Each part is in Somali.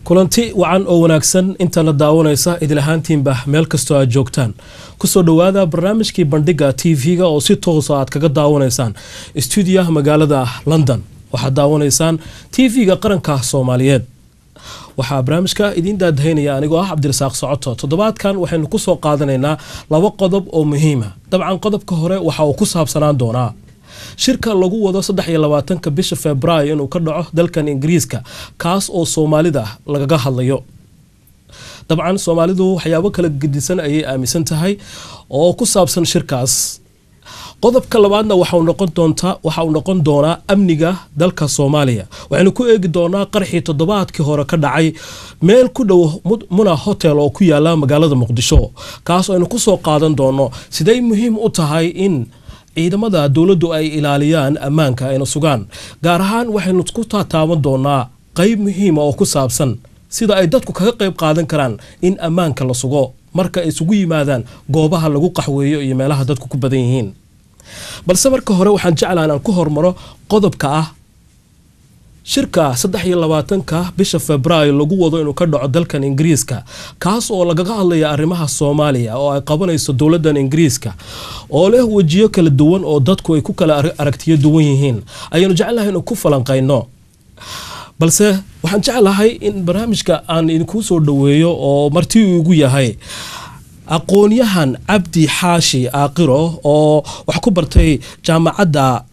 kulanti wacan oo wanaagsan inta la daawanaysa idil ahaantiinba meel kastoo aad joogtaan kusoo dhawaada barnaamijkii bandhiga TV-ga oo si toos ah aad kaga daawanaysaan stuudiyaha magaalada London waxaad daawanaysaan TV-ga qaranka Soomaaliyeed waxaa barnaamijka idin daadaynaya anigoo ah Cabdirasaaq Socoto toddobaadkan waxaynu ku soo qaadanaynaa laba qodob oo muhiim ah dabcan qodobka hore waxa uu ku saabsanaan doonaa shirka lagu wado 23 bisha Febraayo inuu ka dhaco dalkan Ingiriiska kaas oo Soomaalida lagaga hadlayo dabcan Soomaalidu waxyaabo kala gedisan ayay aaminsan tahay oo ku saabsan shirkaas qodobka labaadna waxa uu noqon doonaa amniga dalka Soomaaliya waxaanu ku eegi doonaa qarxii toddobaadkii hore ka dhacay meel ku dhow Muna Hotel oo ku yaala magaalada Muqdisho kaas oo aynu ku soo qaadan doono siday muhiim u tahay in ciidamada dawladdu ay ilaaliyaan ammaanka ayna sugaan gaar ahaan waxaynu ku taaban doonaa qayb muhiim ah oo ku saabsan sida ay dadku kaga qayb qaadan karaan in ammaanka la sugo marka ay isugu yimaadaan goobaha lagu qaxweeyo iyo meelaha dadku ku badan yihiin balse marka hore waxaan jeclaan aan ku hormaro qodobka ah shirka 23 bisha Febraayo lagu wado inuu ka dhaco dalkan Ingiriiska kaas oo lagaga hadlayo arrimaha Soomaaliya oo ay qabanayso dawladdan Ingiriiska oo leh wajiyo kala duwan oo dadku ay ku kala aragtiyo duwan yihiin ayanu jecelahay inuu ku falanqeyno balse waxaan jecelahay in barnaamijka aan idinku soo dhaweeyo oo martii ugu yahay aqoonyahan Cabdi Xaashi Aaqiro oo wax ku bartay jaamacadda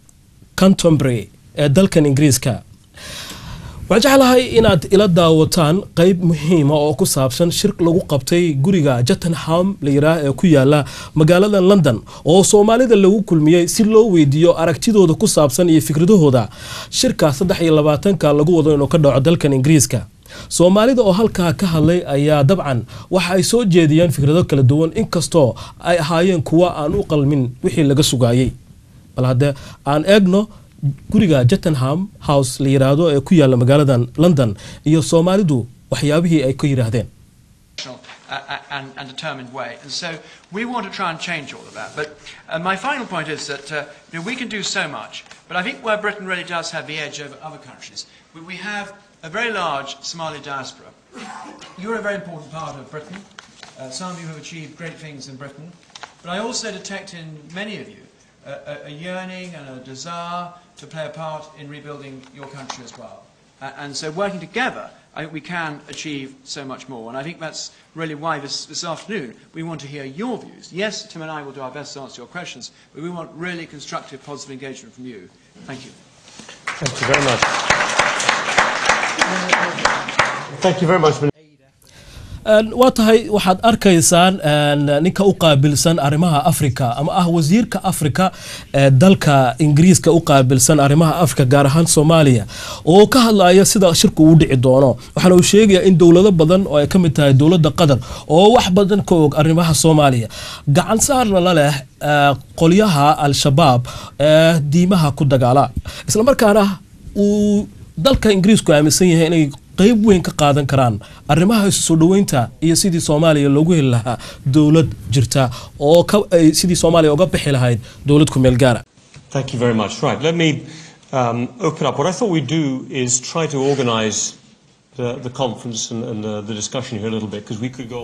Canterbury ee dalkan Ingiriiska waxaan inaad ila daawataan qayb muhiim ah oo ku saabsan shir lagu qabtay guriga Cheltenham Lira ee ku yaala magaalada London oo Soomaalida lagu kulmiyay si loo weydiiyo aragtidooda ku saabsan iyo fikradahooda shirka 23 lagu wado inuu ka dhaco dalkan Ingiriiska Soomaalida oo halka ka hadlay ayaa dabcan waxa ay soo jeediyeen fikrado kala duwan inkastoo ay ahaayeen kuwa aan u qalmin wixii laga sugaayay bal hadda aan eegno guriga Cheltenham House la yiraahdo ee ku yaala magaalada London iyo Soomaalidu waxyaabihii ay ku yiraahdeen and determined way and so we want to try and change all of that but my final point is that we can do so much but I think where Britain really does have the edge over other countries we have a very large Somali diaspora. You're a very important part of Britain. Some of you have achieved great things in Britain but I also detect in many of you a yearning and a desire to play a part in rebuilding your country as well. And so working together, I think we can achieve so much more. And I think that's really why this afternoon we want to hear your views. Yes, Tim and I will do our best to answer your questions, but we want really constructive, positive engagement from you. Thank you. Thank you very much. Thank you very much. waatahay waxaad arkaysaan ninka u qaabilsan arrimaha Afrika ama ah wasiirka Afrika ee dalka Ingiriiska u qaabilsan arrimaha Afrika gaar ahaan Soomaaliya oo ka hadlaya sida shirku u dhici doono waxaana uu sheegayaa in dawlado badan oo ay ka mid tahay dawladda Qatar oo wax badan ka og arrimaha Soomaaliya gacan saarna la leh qolyaha al-shabaab diimaha ku dagaala isla markaana uu dalka Ingiriisku aaminsan yahay inay qayb weyn ka qaadan karaan arrimaha soo dhaweynta iyo sidii Soomaaliya loogu heli lahaa dawlad jirta oo sidii Soomaaliya uga bixi lahayd dawlad ku meel gaar ah. Thank you very much. Right, let me open up. What I thought we'd do is try to organize the conference and the discussion here a little bit because we could go.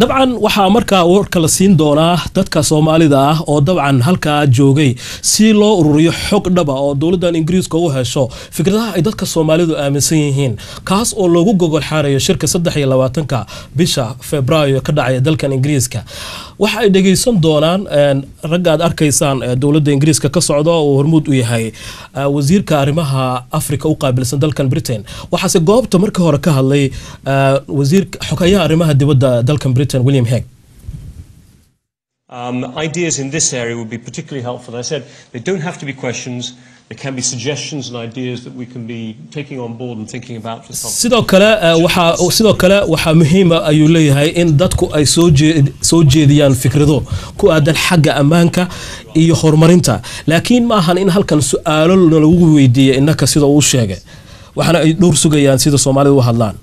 dabcan waxa marka warka la siin doonaa dadka Soomaalida ah oo dabcan halka joogay si loo ururiyo xog dhaba oo dawladdan Ingiriiska u hesho fikradaha ay dadka Soomaalidu aaminsan yihiin kaas oo loogu gogol xaarayo shirka 23 bisha Febraayo ka dhacaya dalkan Ingiriiska waxa ay dhageysan doonaan ragaad arkaysaan dawladda Ingiriiska ka socdo oo hormuud u yahay wasiirka arrimaha Afrika u qaabilsan dalkan Britain waxa se goobta marka hore ka hadlay wasiirka xogayaha arrimaha dibadda dalkan Britain William Hague. Ideas in this area would be particularly helpful. I said they don't have to be questions. There can be suggestions and ideas that we can be taking on board and thinking about. sidoo kale waxa muhiim ah ayuu leeyahay in dadku ay soo jeediyaan fikrado ku aadan xagga ammaanka iyo horumarinta laakiin ma ahan in halkan su'aalo lagu weydiiyo innaka sida uu sheegay waxana ay dhowr sugayaan sida Soomaalidu u hadlaan.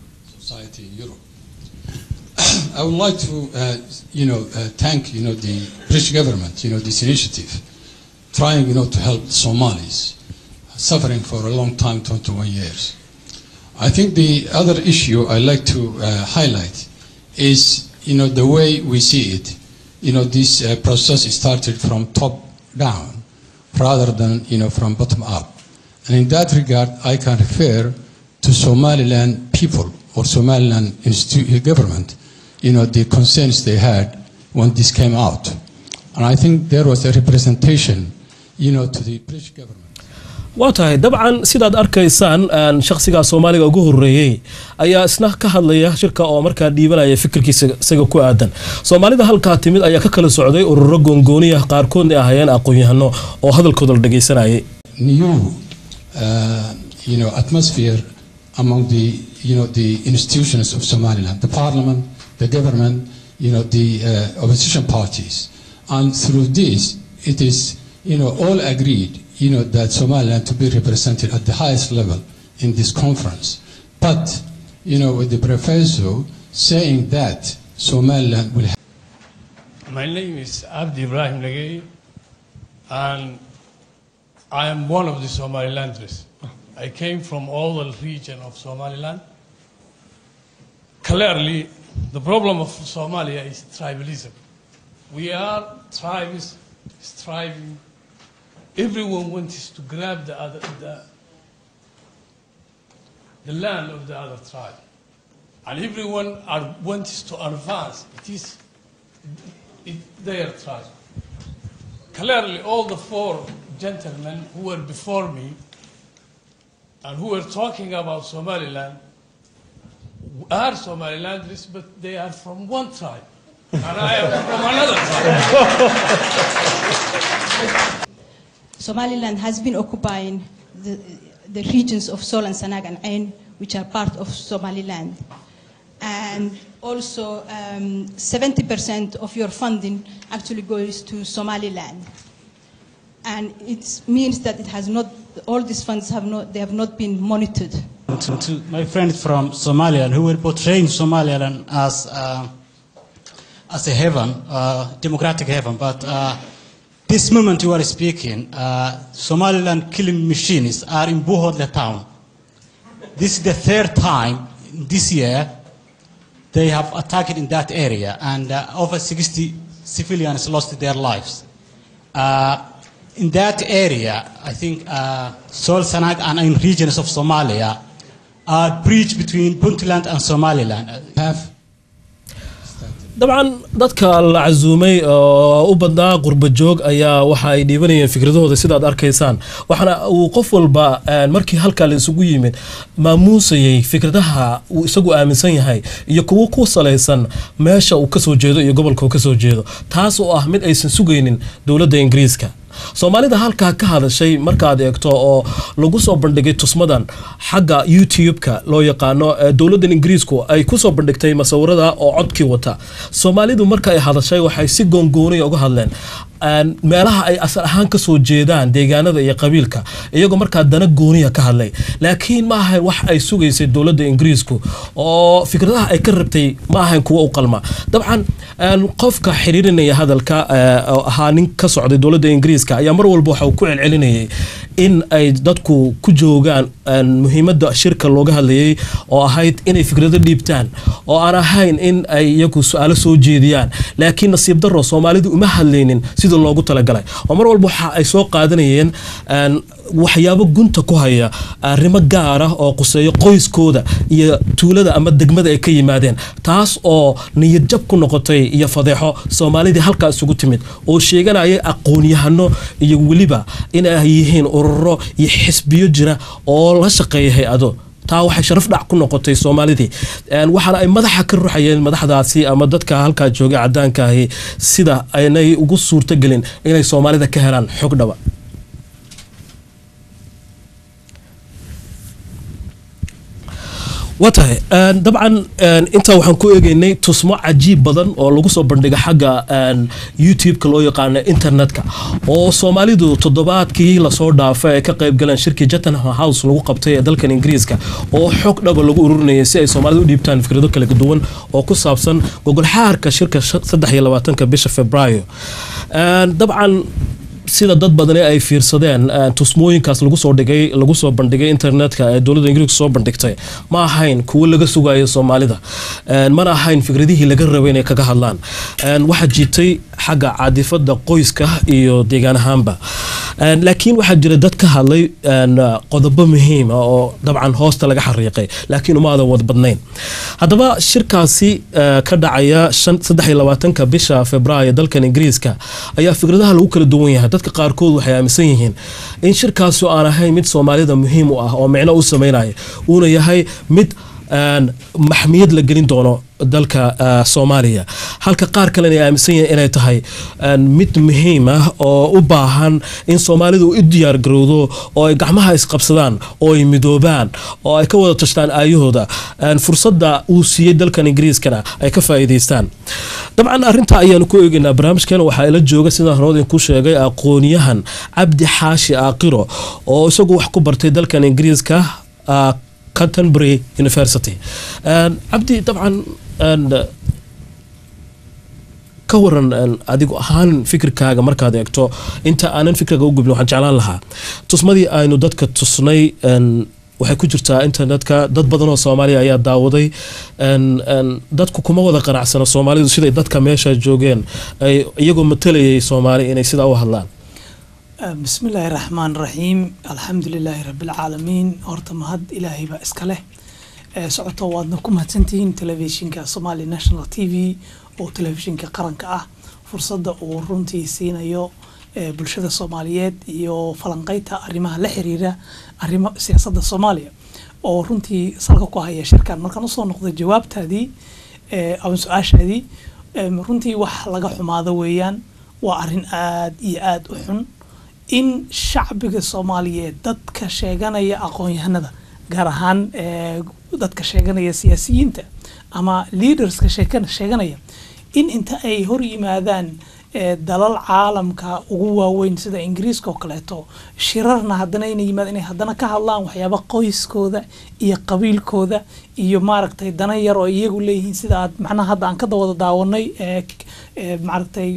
I would like to thank the British government this initiative trying to help the Somalis suffering for a long time 21 years I think the other issue I like to highlight is, the way we see it. This process started from top down rather than, from bottom up. And in that regard, I can refer to Somaliland people or Somaliland government, the concerns they had when this came out. And I think there was a representation, to the British government. waatahay dabcan sidaad arkaysaan shakhsiga Soomaaliga ugu horeeyay ayaa isna ka hadlaya shirka oo markaa dhiibanaya fikirkiisa isaga ku aadan Soomaalida halka timid ayaa ka kala socday ururo goongooniya qaar kood ahayeen aqoon-yahano oo hadalkooda la dhageysanayay new atmosphere among the the institutions of Somaliland, the parliament, the government, the opposition parties, and through this it is all agreed that Somaliland to be represented at the highest level in this conference. But, with the professor saying that Somaliland will have... My name is Abdi Ibrahim Nagay, and I am one of the Somalilanders. I came from all the region of Somaliland. Clearly, the problem of Somalia is tribalism. We are tribes striving. Everyone wants to grab the land of the other tribe, and everyone wants to advance. It is their tribe. Clearly, all the four gentlemen who were before me and who were talking about Somaliland are Somalilanders, but they are from one tribe, and I am from another tribe. Somaliland has been occupying the regions of Sol and Sanag and Ain, which are part of Somaliland. And also 70% of your funding actually goes to Somaliland. And it means that it has not, all these funds have not been monitored. To my friends from Somaliland who were portraying Somaliland as a heaven, democratic heaven, but this moment you are speaking, Somaliland killing machines are in Buhodla town. This is the third time this year they have attacked in that area, and over 60 civilians lost their lives. In that area, I think Sol, Sanag, and in regions of Somalia are bridge between Puntland and Somaliland. dabcan dadka la casuumay oo u badnaa qurba joog ayaa waxa ay dhiibanayeen fikradahooda sidaad arkaysaan waxana uu qof walba markii halka la isugu yimid maamuusayay fikradaha uu isagu aaminsan yahay iyo kuwa ku saleysan meesha uu ka soo jeedo iyo gobolka uu ka soo jeedo taas oo ah mid aysan sugaynin dawladda Ingiriiska Soomaalida halka ka hadashay markaad eegto oo lagu soo bandhigay tusmadan xagga YouTube-ka loo yaqaano dawladda Ingiriisku ay ku soo bandhigtay masawirada oo codkii wata Soomaalidu marka ay hadashay waxay si goongooni uga hadleen meelaha ay asal ahaan ka soo jeedaan deegaanada iyo qabiilka iyagoo marka dana gooniya ka hadlay laakiin ma ahayn wax ay sugaysay dawladda Ingiriisku oo fikradaha ay ka rabtay ma ahayn kuwa u qalma dabcan qofka xiriirinaya hadalka ahaa nin ka socday dawladda Ingiriiska ayaa mar walba waxa uu ku celcelinayay in ay dadku ku joogaan muhiimadda shirka looga hadlayay oo ahayd inay fikrado dhiibtaan oo aan ahayn in ay iyagu su'aalo soo jeediyaan laakiin nasiib darro Soomaalidu uma hadlaynin sida loogu talagalay oo mar walba waxa ay soo qaadanayeen waxyaabo gunta ku haya arrimo gaar ah oo quseeyo qoyskooda iyo tuulada ama degmada ay ka yimaadeen taas oo niyad jab ku noqotay iyo fadeexo Soomaalida halkaas ugu timid oo sheeganaya aqoon-yahano iyo waliba in ay yihiin ururo iyo xisbiyo jira oo la shaqeeya hay'ado taa waxay sharaf dhac ku noqotay Soomaalidii waxana ay madaxa ka ruuxayeen madaxdaasi ama dadka halka jooga cadaanka ah sida aynay ugu suurta galin inay Soomaalida ka helaan xog dhaba watahay dabcan inta waxaan ku eegaynay tusmo cajiib badan oo lagu soo bandhigay xagga YouTube-ka loo yaqaan internet-ka oo Soomaalidu toddobaadkii la soo dhaafay ay ka qayb galeen shirkii Chatham House lagu qabtay ee dalka Ingiriiska oo xog dhaba lagu ururinayay si ay Soomaalidu u dhiibtaan fikrado kala duwan oo ku saabsan gogol xaarka shirka 23 bisha Febraayo dabcan sida dad badan ay fiirsadeen tusmooyinkaas lagu soo bandhigay internetka ee dowladda Ingiriiska soo bandhigtay ma ahayn kuwa laga sugayo Soomaalida mana ahayn fikradihii laga rabay inay kaga hadlaan waxa jirtay xagga caadifada qoyska iyo deegaan ahaanba laakiin waxa jira dad ka hadlay qodobo muhiim ah oo dabcan hoosta laga xariiqay laakiin uma wada badnayn hadaba shirkaasi ka dhacaya 23 bisha Febraayo dalkan Ingiriiska ayaa fikradaha lagu kala duwan yahay dadka qaarkood waxay aaminsan yihiin in shirkaasi aan ahayn mid Soomaalida muhiim u ah oo micno u sameeynaya uu yahay mid maxmiyad la gelin doono dalka Soomaaliya halka qaar kale ay aaminsan yihiin inay tahay mid muhiim ah oo u baahan in Soomaalidu u diyaar garowdo oo ay gacmaha isqabsadaan oo ay midoobaan oo ay ka wada tashtaan aayahooda fursadda uu siiyay dalkan Ingiriiskana ay ka faa'iideystaan dabcan arinta ayaan ku eegaynaa barnaamijkan waxa ila jooga sida hore ku sheegay aqoonyahan Cabdi Xaashi Aaqiro oo isagu wax ku bartay dalkan Ingiriiska Canterbury University عبدي طبعا كورن adigu ahaan fikirkaaga markaad eegto inta aanan fikirkaaga u gubin waxaan jeclaan lahaa tusmadii aynu dadka tusnay waxay ku jirtaa internetka dad badan oo Soomaali ayaa daawaday dadku kuma wada qanacsana Soomaalidu sida dadka meesha joogeen ay iyagoo matalayay Soomaali inay sida u hadlaan بسم الله الرحمن الرحيم الحمد لله رب العالمين هورتا مهد إلهي با اسكاله سعوتو وادنكم هاتسنتين تلفزيونكا Somali National TV او تلفزيونكا قرنكا فرصة او رونتي سينايو بلشدة Soomaaliyeed iyo falanqeyta arrimaha la xiriira arrimaha siyaasadda Soomaaliya oo runtii salka ku haya shirkan markaan soo noqday jawaabtaadii ama su'aashaadii runtii wax laga xumaado weeyaan waa arrin aad iyo aad u xun in shacbiga Soomaaliyeed dadka sheeganaya aqoon-yahanada gaar ahaan dadka sheeganaya siyaasiyiinta ama leaderska sheeganaya in inta ay hor yimaadaan dalal caalamka ugu waaweyn sida Ingiriiska oo kaleeto shirarna haddana inay yimaadaan inay haddana ka hadlaan waxyaabo qoyskooda iyo qabiilkooda iyo maaragtay dana yar oo iyagu leeyihiin sida aad macnaha hadda aan ka wada daawanay maaragtay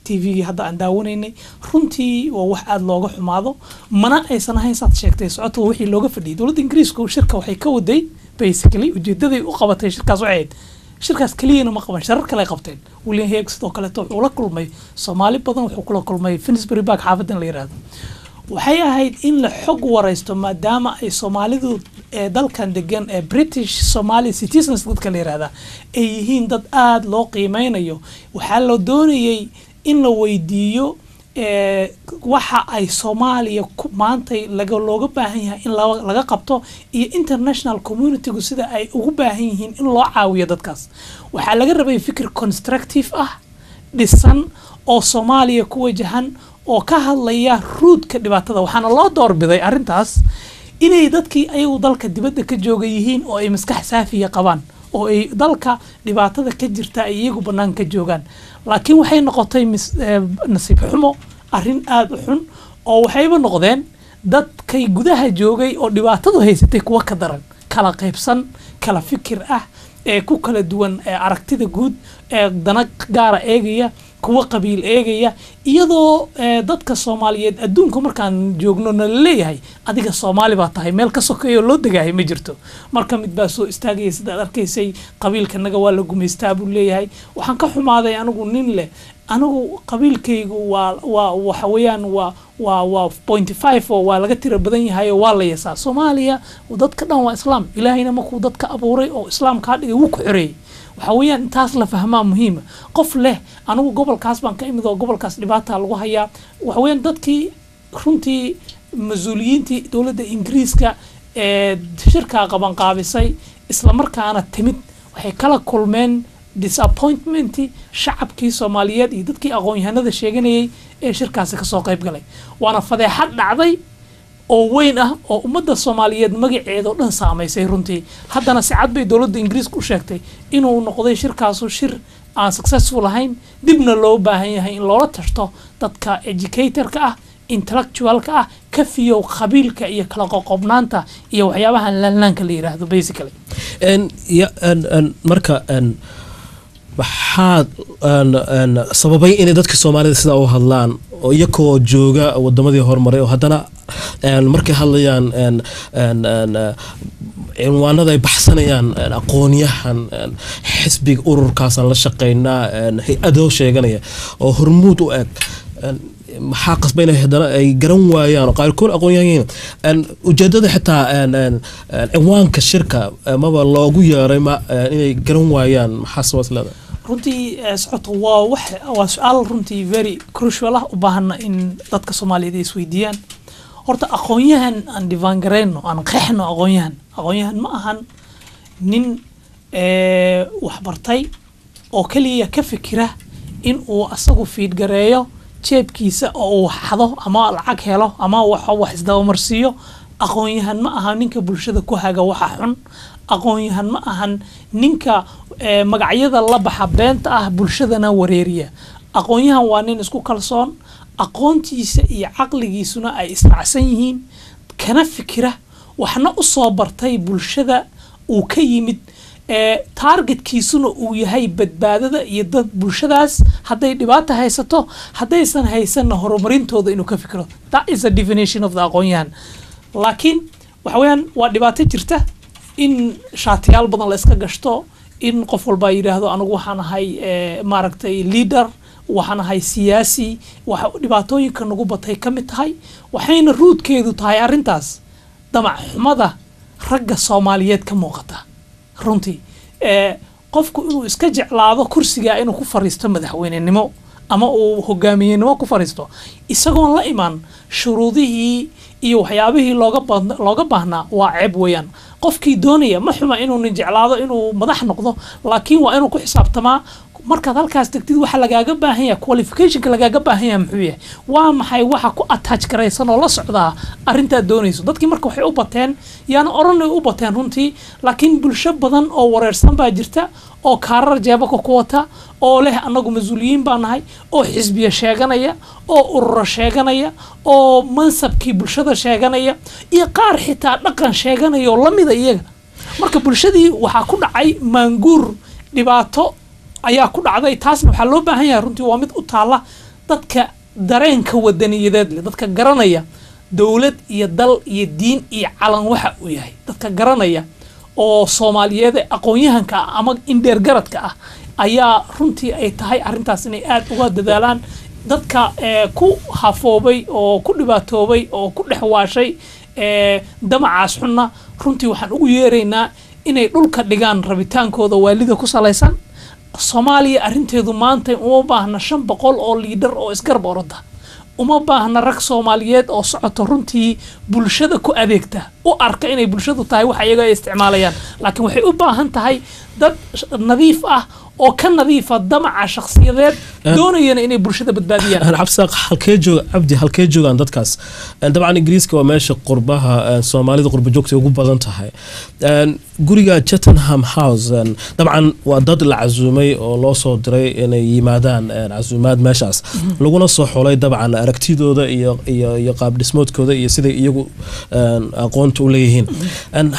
TV hadda aan daawanaynay runtii waa wax aad looga xumaado mana aysan ahayn saad sheegtay socoto wixii looga fadhiyay dowladda Ingiriiska shirka waxay ka waday basically ujeedaday u qabatay shirkaas waxay shirkaas kaliya ma qaban sharar kale qabteen William Hague sidoo kale wuxuu la kulmay Soomaali badan wuxuu kula kulmay Finsbury Park xaafadan la yiraahdo waxay ahayd in la xog waraysto maadaama ay Soomaalidu dalkan degan British Somali citizens dadka la yiraahdo ay yihiin dad aad loo qiimeynayo waxa la doonayay in la weydiiyo waxa ay Soomaaliya maanta looga baahan yahay in laga qabto iyo international community-gu sida ay ugu baahan yihiin in loo caawiyo dadkaas waxa laga rabay fikir constructive ah dhisan oo Soomaaliya ku wajahan oo ka hadlaya root-ka dhibaatada waxaana loo doorbiday arintaas inay dadkii ayagu dalka dibadda ka jooga yihiin oo ay maskax saafiya qabaan oo ay dalka dhibaatada ka jirta ay iyagu banaanka joogaan laakiin waxay noqotay nasiib xumo arrin aad u xun oo waxayba noqdeen dadkay gudaha joogay oo dhibaatadu haysatay kuwa ka daran kala qaybsan kala fikir ah ku kala duwan aragtida guud dana gaara eegaya kuwa qabiil eegaya iyadoo dadka Soomaaliyeed adduunka markaan joogno na leeyahay adiga Soomaali baa tahay meel ka sokeeyo loo degahay ma jirto marka mid baa soo istaagay sida arkaysay qabiilka naga waa la gumeystaa buu leeyahay waxaan ka xumaaday anigu nin leh anigu qabiilkaygu waxa weeyaan waa 0.5 oo waa laga tira badan yahay oo waa la yeesaa Soomaaliya dadka dhan waa islaam ilaahayna markuu dadka abuuray oo islaamka dhigay wuu ku xoreeyay waxa weeyaan intaas la fahmaa muhiim qof leh anigu gobolkaas baan ka imid oo gobolkaas dhibaata lagu hayaa waxa weeyaan dadkii runtii mas'uuliyiintii dowladda Ingiriiska shirka qaban qaabisay isla markaana timid waxay kala kulmeen disappointment shacabkii Soomaaliyeed iyo dadkii aqoon-yahanada sheeganayay ee shirkaasi ka soo qayb galay waana fadeexad dhacday oo weyn ah oo ummadda Soomaaliyeed magaceeda oo dhan saameysay runtii haddana si cad bay dowladda Ingiriiska u sheegtay inuu noqday shirkaas shir aan successful ahayn dibna loo baahan yahay in loola tashto dadka educator-ka ah intellectual-ka ah ka fiyow qabiilka iyo kala qoqobnaanta iyo waxyaabaha laanka la yiraahdo basically marka waxaad sababay in dadka Soomaalida sida u hadlaan iyakoo jooga wadamadii horumaray oo haddana markay hadlayaan cinwaanada ay baxsanayaan aqoonyahan xisbiga ururkaasaan la shaqeynaa hay-adoo sheeganaya oo hormuud u eg maxaa qasba inay haddana ay garan waayaan oo qaarkood aqoonyahan ujeedada xitaa cinwaanka shirka maba loogu yeeray inay garan waayaan maxaa sabab leedahay runtii socoto waa su-aal runtii very crucial ah u baahana in dadka Soomaaliyeed ay isweydiiyaan horta aqoonyahan aan diiwaan gareyno aan qeexno aqoonyahan ma ahan nin wax bartay oo kaliya ka fikira in uu asagu fiid gareeyo jeebkiisa oo uu xado ama lacag helo ama wax isdaba-marsiiyo aqoonyahan ma aha ninka bulshada ku haga waxa xun aqoonyahan ma ahan ninka magacyada la baxa beenta ah bulshadana wareeriya aqoonyahan waa nin isku kalsoon aqoontiisa iyo caqligiisuna ay israacsan yihiin kana fikira waxna u soo bartay bulshada uu ka yimid targetkiisuna uu yahay badbaadada iyo dad bulshadaas hadday dhibaato haysato haddaysan haysanna horumarintooda inuu ka fikiro that is a definition of the aqoonyahan laakiin waxa weeyaan waa dhibaato jirta in shaatiyaal badan la iska gashto in qof walba yiraahdo anigu waxaan ahay maaragtay leader waxaan ahay siyaasi waxa dhibaatooyinka nagu batay ka mid tahay waxayna ruudkeedu tahay arintaas damac xumada ragga Soomaaliyeed ka muuqata runtii qofku inuu iska jeclaado kursiga inuu ku fariisto madaxweynenimo ama uu hogaamiyenimo ku fariisto isagoon la iman shuruudihii iyo waxyaabihii looga baahnaa waa ceeb weeyaan qofkii doonaya ma xuma inuu jeclaado inuu madax noqdo laakiin waa inuu ku xisaabtamaa markaad halkaas tagtid waxa lagaaga baahan yahay qualificationka lagaaga baahan yahay muxuu yahay waa maxay waxa ku attach garaysan oo la socda arinta doonayso dadkii marka waxay u bateen yaana oranay u bateen runtii laakiin bulsho badan oo wareersan baa jirta oo kaarar jeebaka ku wata oo leh anagu mas'uuliyiin baan nahay oo xisbiya sheeganaya oo urur sheeganaya oo mansabkii bulshada sheeganaya iyo qaar xitaa dhaqan sheeganaya oo lamida iyaga marka bulshadii waxa ku dhacay maanguur dhibaato ayaa ku dhacday taasna waxa loo baahan yahay runtii waa mid u taala dadka dareenka wadaniyadeed leh dadka garanaya dawlad iyo dal iyo diin iyo calan waxa uu yahay dadka garanaya oo Soomaaliyeed aqoonyahanka ama indheer garadka ah ayaa runtii ay tahay arintaas inay aad uga dadaalaan dadka ku hafoobay oo ku dhibaatoobay oo ku dhaxwaashay damacaas xunna runtii waxaan ugu yeeraynaa inay dhulka dhigaan rabitaankooda waalida ku salaysan Soomaaliya arinteedu maanta uma baahna 500 oo leader oo isgarab orada uma baahna rag Soomaaliyeed oo socoto runtii bulshada ku adeegta u arka inay bulshadu tahay wax ayaga ay isticmaalayaan laakiin waxay u baahan tahay dad nadiif ah oo ka nadiifa damaca shakhsiyadeed doonayana inay bulshada badbaadiyaan xabsaaq halkee joogaan dadkaas dabcan ingiriiska waa meesha qurbaha Soomaalida qurba joogta ugu badan tahay guriga Cheltenham House dabcan waa dad la casuumay oo loo soo diray inay yimaadaan casuumaad meeshaas laguna soo xulay dabcan aragtidooda iyo qaab dhismoodkooda iyo sida iyagu aqoonta u leeyihiin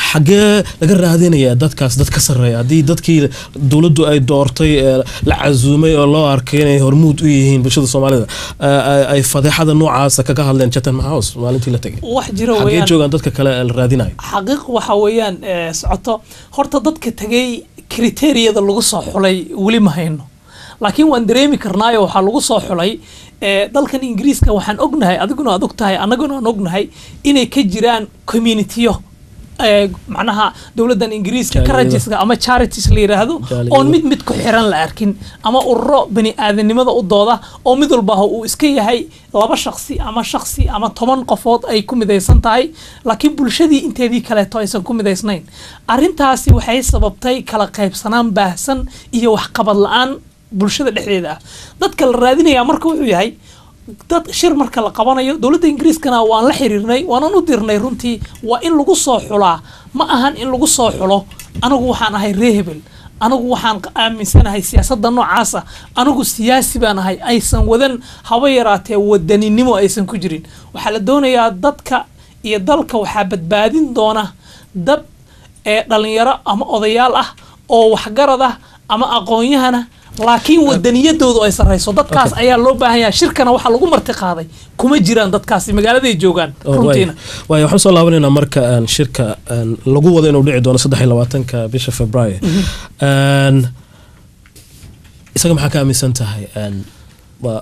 xagee laga raadinaya dadkaas dad ka sareeya hadii dadkii dawladdu ay doortay la casuumay oo loo arkay inay hormuud u yihiin bulshada Soomaalida ay fadeexada noocaas kaga hadleen Cheltenham House maalintii la tagay wax jiro weeyaan xagee joogan dadka kale la raadinayo xaqiiq waxa weeyaan socoto horta dadka tagay kriteeriyada lagu soo xulay wali ma hayno laakiin waan dareemi karnaayo waxa lagu soo xulay dalkan Ingiriiska waxaan ognahay adiguna aad ogtahay anaguna aan ognahay inay ka jiraan community-yo macnaha dawladdan Ingiriiska ka rajiska ama charities la yiraahdo oo mid ku xiran la arkin ama ururo bani aadanimada u dooda oo mid walba uu iska yahay laba shakhsi ama 10 qofood ay ku midaysan tahay laakiin bulshadii inteedii kale aysan ku midaysnayn arintaasi waxay sababtay kala qaybsanaan baahsan iyo wax qabad la'aan bulshada dhexdeeda ah dadka la raadinaya marka wuxuu yahay dad shir marka la qabanayo dawladda Ingiriiskana waan la xiriirnay waan u dirnay runtii waa in lagu soo xulaa ma ahan in lagu soo xulo anigu waxaan ahay reehebel anigu waxaan aaminsanahay siyaasadda noocaas ah anigu siyaasi baan ahay aysan wadan haba yaraatee wadaninimo aysan ku jirin waxa la doonayaa dadka iyo dalka waxa badbaadin doona dad dhalinyaro ama odayaal ah oo waxgarad ah ama aqoonyahana laakiin wadaniyadoodu ay sareyso dadkaas ayaa loo baahan yahay shirkana waxa lagu marti qaaday kuma jiraan dadkaasi magaalada ay joogaan runtiina waayo waxaan soo laabanaynaa marka shirka lagu wado inuu dhici doono 23ka bisha Febraayo isaga maxaa ka aaminsan tahay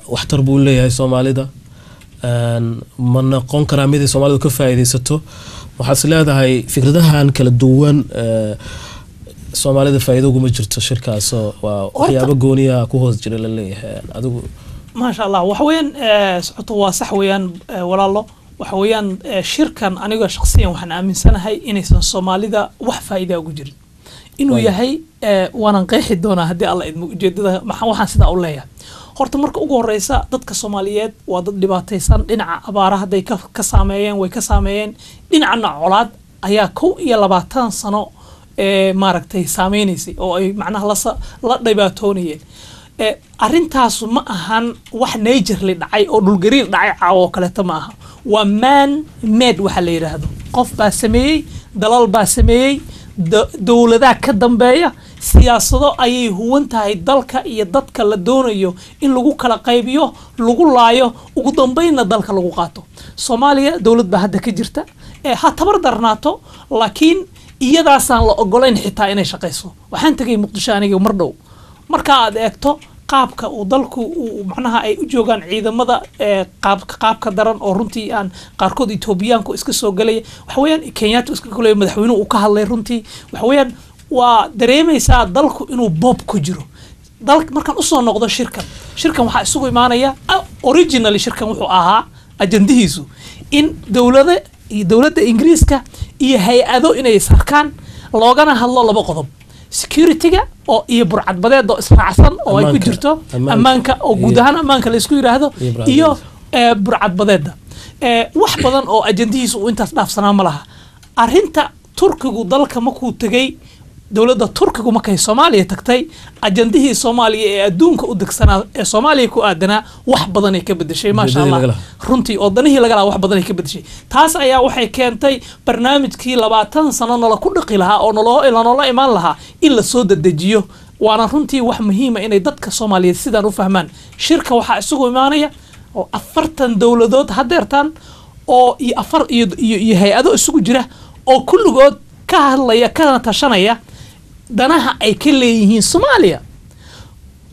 waxtar buu leeyahay Soomaalida ma noqon karaa mid Soomaalidu ka faa'iideysato waxaad leedahay fikradahan kala duwan Soomaalida faa'iido ugu ma jirto shirkaas waa waxyaabo gooniya ku hoos jira la leeyahay adigu ma sha Allah wax weyn socoto waa sax weeyaan walaalo wax weeyaan shirkan aniga shakhsiyan waxaan aaminsanahay inaysan Soomaalida wax faa'iido ugu jirin inuu yahay waanan qeexi doonaa haddii alla idmo ujeedada waxaan sidaa u leeyahay horta marka ugu horeysa dadka Soomaaliyeed waa dad dhibaataysan dhinaca abaaraha haday ka saameeyeen way ka saameeyeen dhinacna colaad ayaa 22 sano maaragtay saameeynaysa oo ay macnaha la dhibaatoonayeen arintaas ma ahan wax nature dhacay oo dhulgariir dhacay caawo kale ma aha waa man made waxa la yiraahdo qof baa sameeyay dalal baa sameeyay dawladaha ka dambeeya siyaasado ayay huwan tahay dalka iyo dadka la doonayo in lagu kala qaybiyo lagu laayo ugu dambeeyna dalka lagu qaato Soomaaliya dawlad baa hadda ka jirta ha tabar darnaato laakiin iyadaasaan la ogolayn xitaa inay shaqeyso waxaan tagay Muqdisho aniga mar dhow marka aad eegto qaabka uu dalku macnaha ay u joogan ciidamada qaabka daran oo runtii aan qaarkood Etoobiyaanku iska soo galay wax weeyaan Kenyaatu iska galay madaxweynuhu uu ka hadlay runtii wax weeyaan waa dareemaysaa dalku inuu bob ku jiro dalka markaan u soo noqdo shirkan waxa isugu imaanaya originally shirkan wuxuu ahaa ajandihiisu in dawladda Ingiriiska iyo hay'ado inay sarkaan loogana hadlo laba qodob security-ga oo iyo burcadbadeed oo israacsan oo ay ku jirto ammaanka oo guud ahaan ammaanka la isku yiraahdo iyo burcadbadeeda wax badan oo ajandihiisu intaas dhaafsanaa ma laha arinta Turkigu dalka ma ku tagay dawladda Turkigu markay Soomaaliya tagtay ajandihii Soomaaliya ee adduunka u degsanaa ee Soomaaliya ku aadanaa wax badan ay ka bedeshay ma sha Allah runtii oo danihii laga wax badan ay ka bedeshay taas ayaa waxay keentay barnaamijkii 20 sano la ku dhaqi lahaa oo nolola imaan lahaa in la soo dadejiyo waana runtii wax muhiim ah inay dadka Soomaaliyeed sidaan u fahmaan shirka waxa isugu imaanaya oo 40 dawladood hadeertan oo iyo hay'ado isugu jira oo kulligood ka hadlaya kana tashanaya danaha ay ka leeyihiin Soomaaliya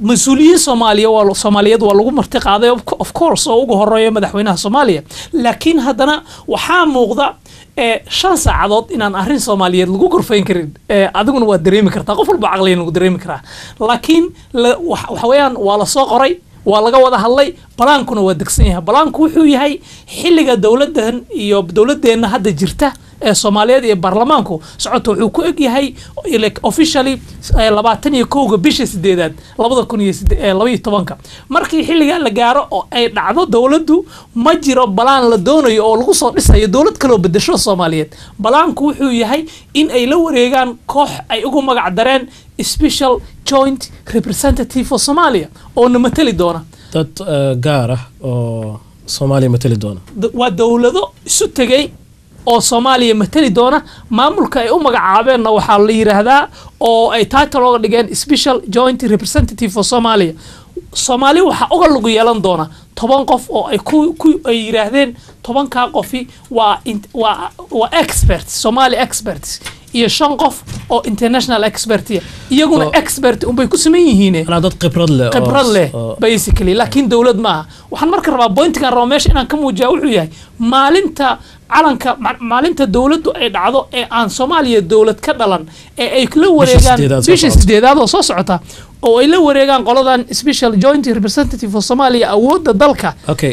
mas'uuliyiin Soomaaliyeed waa lagu marti qaaday of course oo ugu horeeyo madaxweynaha Soomaaliya laakiin haddana waxaa muuqda 5 saacadood inaan arrin Soomaaliyeed lagu gorfayn karin adiguna waa dareemi kartaa qof walba aqliyan lagu dareemi karaa laakiin waxa weeyaan waa la soo qoray waa laga wada hadlay balaankuna waa degsan yahay balaanku wuxuu yahay xilliga dawladdan iyo dawladdeena hadda jirta Soomaaliyeed iyo baarlamaanku socoto wuxuu ku eg yahay officially 21 bisha 8 2012 markii xilliga la gaaro oo ay dhacdo dawladdu ma jiro balaan la doonayo oo lagu soo dhisayo dawlad kale oo bedesho Soomaaliyeed balaanku wuxuu yahay in ay la wareegaan koox ay ugu magac dareen special joint representative for Somalia oo matali doona dad gaar ah oo Soomaaliya matali doona waa dawlado isu tagay oo Soomaaliya matali doona maamulka ay u magacaabeen waxa la yiraahdaa oo ay title uga dhigeen special joint representative for Somalia Soomaaliya waxa uga lagu yeelan doona 10 qof oo ay yiraahdeen 10 ka qofi waa experts Somali experts iyo 5 qof oo international expert iyaguna expert bay ku sameeyeen yihiin ana dad khibrad leh basically laakiin dawlad ma waxaan marka rabaa pointiga meesha inaan ka muujiyo wuxuu yahay maalinta dawladdu ay dhacdo ee aan Soomaaliya dawlad ka dhalan ee ay la wareegaan bisha 8 oo soo socota oo ay la wareegaan qoladan special joint representative for Somalia awoodda dalka okay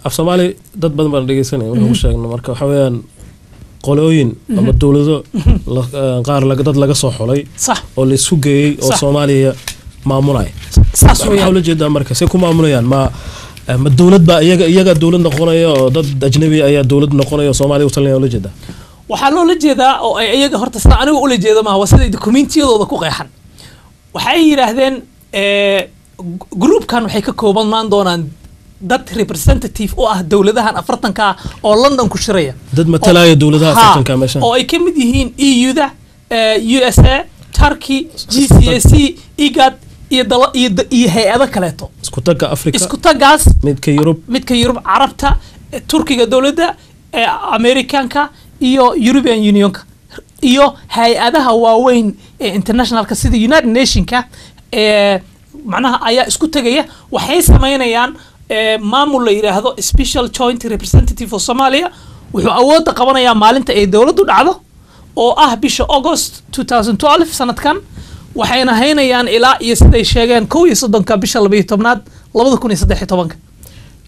af Soomaali dad badan baan dhageysanay wuxuu sheegay marka waxa weeyaan qolooyin ama dawlado qaar dad laga soo xulay oo la isku geeyay oo Soomaaliya maamulay saas weeyaan la jeedaa marka say ku maamulayaan ma dawlad ba iyaga dawlad noqonayo oo dad ajnabi ayaa dawlad noqonayo Soomaaliya u talinayo la jeedaa waxa loo jeedaa oo ay iyaga horta sida anigu u la jeedo ma wasada documentiyadooda ku qeexan waxay yiraahdeen groupkan waxay ka kooban doonaan dad representative oo ah dawladahan 40ka oo London ku shiraya dad matalaya dawladaha 40ka meesha oo ay kamid yihiin EU-da USA Turkey GCC IGAD iyo hay-ado kaleeto isku tagga Afrika isku taggaas midka Yurub Carabta Turkiga dawladda Americanka iyo European Unionka iyo hay-adaha waaweyn ee internationalka sida United Nationska macnaha ayaa isku tagaya waxay sameynayaan maamul la yiraahdo Special Joint Representative for Somalia wuxuu awood qabanayaa maalinta ay dawladdu dhacdo oo ah bisha August 2012 sanadkan waxayna haynayaan ilaa iyo siday sheegeen 11 bisha 12aad 2013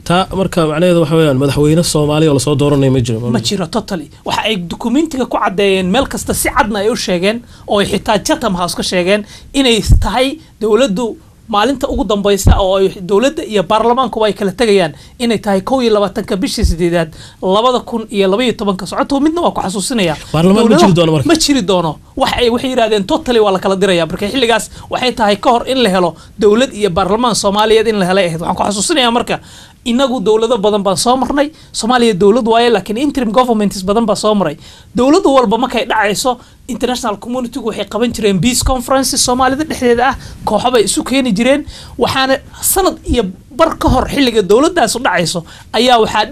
ta marka macnaheedu waxa weeyaan madaxweyne Soomaaliya oo la soo dooranay ma jiro totally waxa ay documentiga ku cadeeyeen meel kasta si cadna ay u sheegeen oo ay xitaa Chatham House ka sheegeen inay tahay dawladdu maalinta ugu dambaysa oo ay dawladda iyo baarlamaanku ay kala tagayaan inay tahay 12 bishii 8aad 2012 socoto midna waa ku xasuusinaya baarlamaanku ma jiri doono waxay yiraahdeen totally waa la kala diraya marka xilligaas waxay tahay ka hor in la helo dawlad iyo baarlamaan Soomaaliyeed in la helay waxaan ku xasuusinaya marka inagu dawlado badan baan soo marnay Soomaaliya dawlad waaye laakiin interim governments badan baa soo maray dawladu walba markay dhacayso international community waxay qaban jireen peace conferences Soomaalida dhexdeeda ah kooxo ay isu keeni jireen waxaana sanad iyo bar ka hor xilliga dawladdaas u dhacayso ayaa waxaa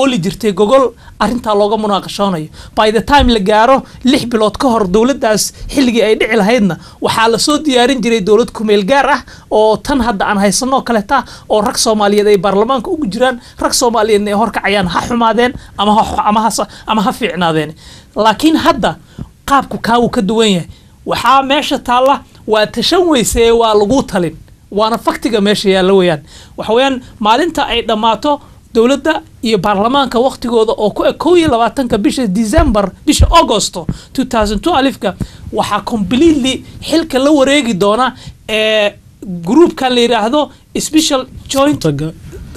ooli jirtay gogol arinta looga munaaqashoonayo by the time la gaaro 6 bilood ka hor dawladdaas xilligii ay dhici lahaydna waxaa la soo diyaarin jiray dawlad ku meel gaar ah oo tan hadda aan haysano kale taa oo rag Soomaaliyeed ay baarlamaanka ugu jiraan rag Soomaaliyeed ay horkacayaan ha xumaadeen ama ha fiicnaadeen laakiin hadda qaabku kaawu ka duwan yahay waxaa meesha taala waa tashan weysay waa lagu talin waana faktiga meesha yaala weeyaan waxa weeyaan maalinta ay dhamaato dawladda iyo baarlamaanka waqtigooda oo ku 22 bisha December bisha August 2012 waxa completely xilka la wareegi doona groupkan la yiraahdo Special Joint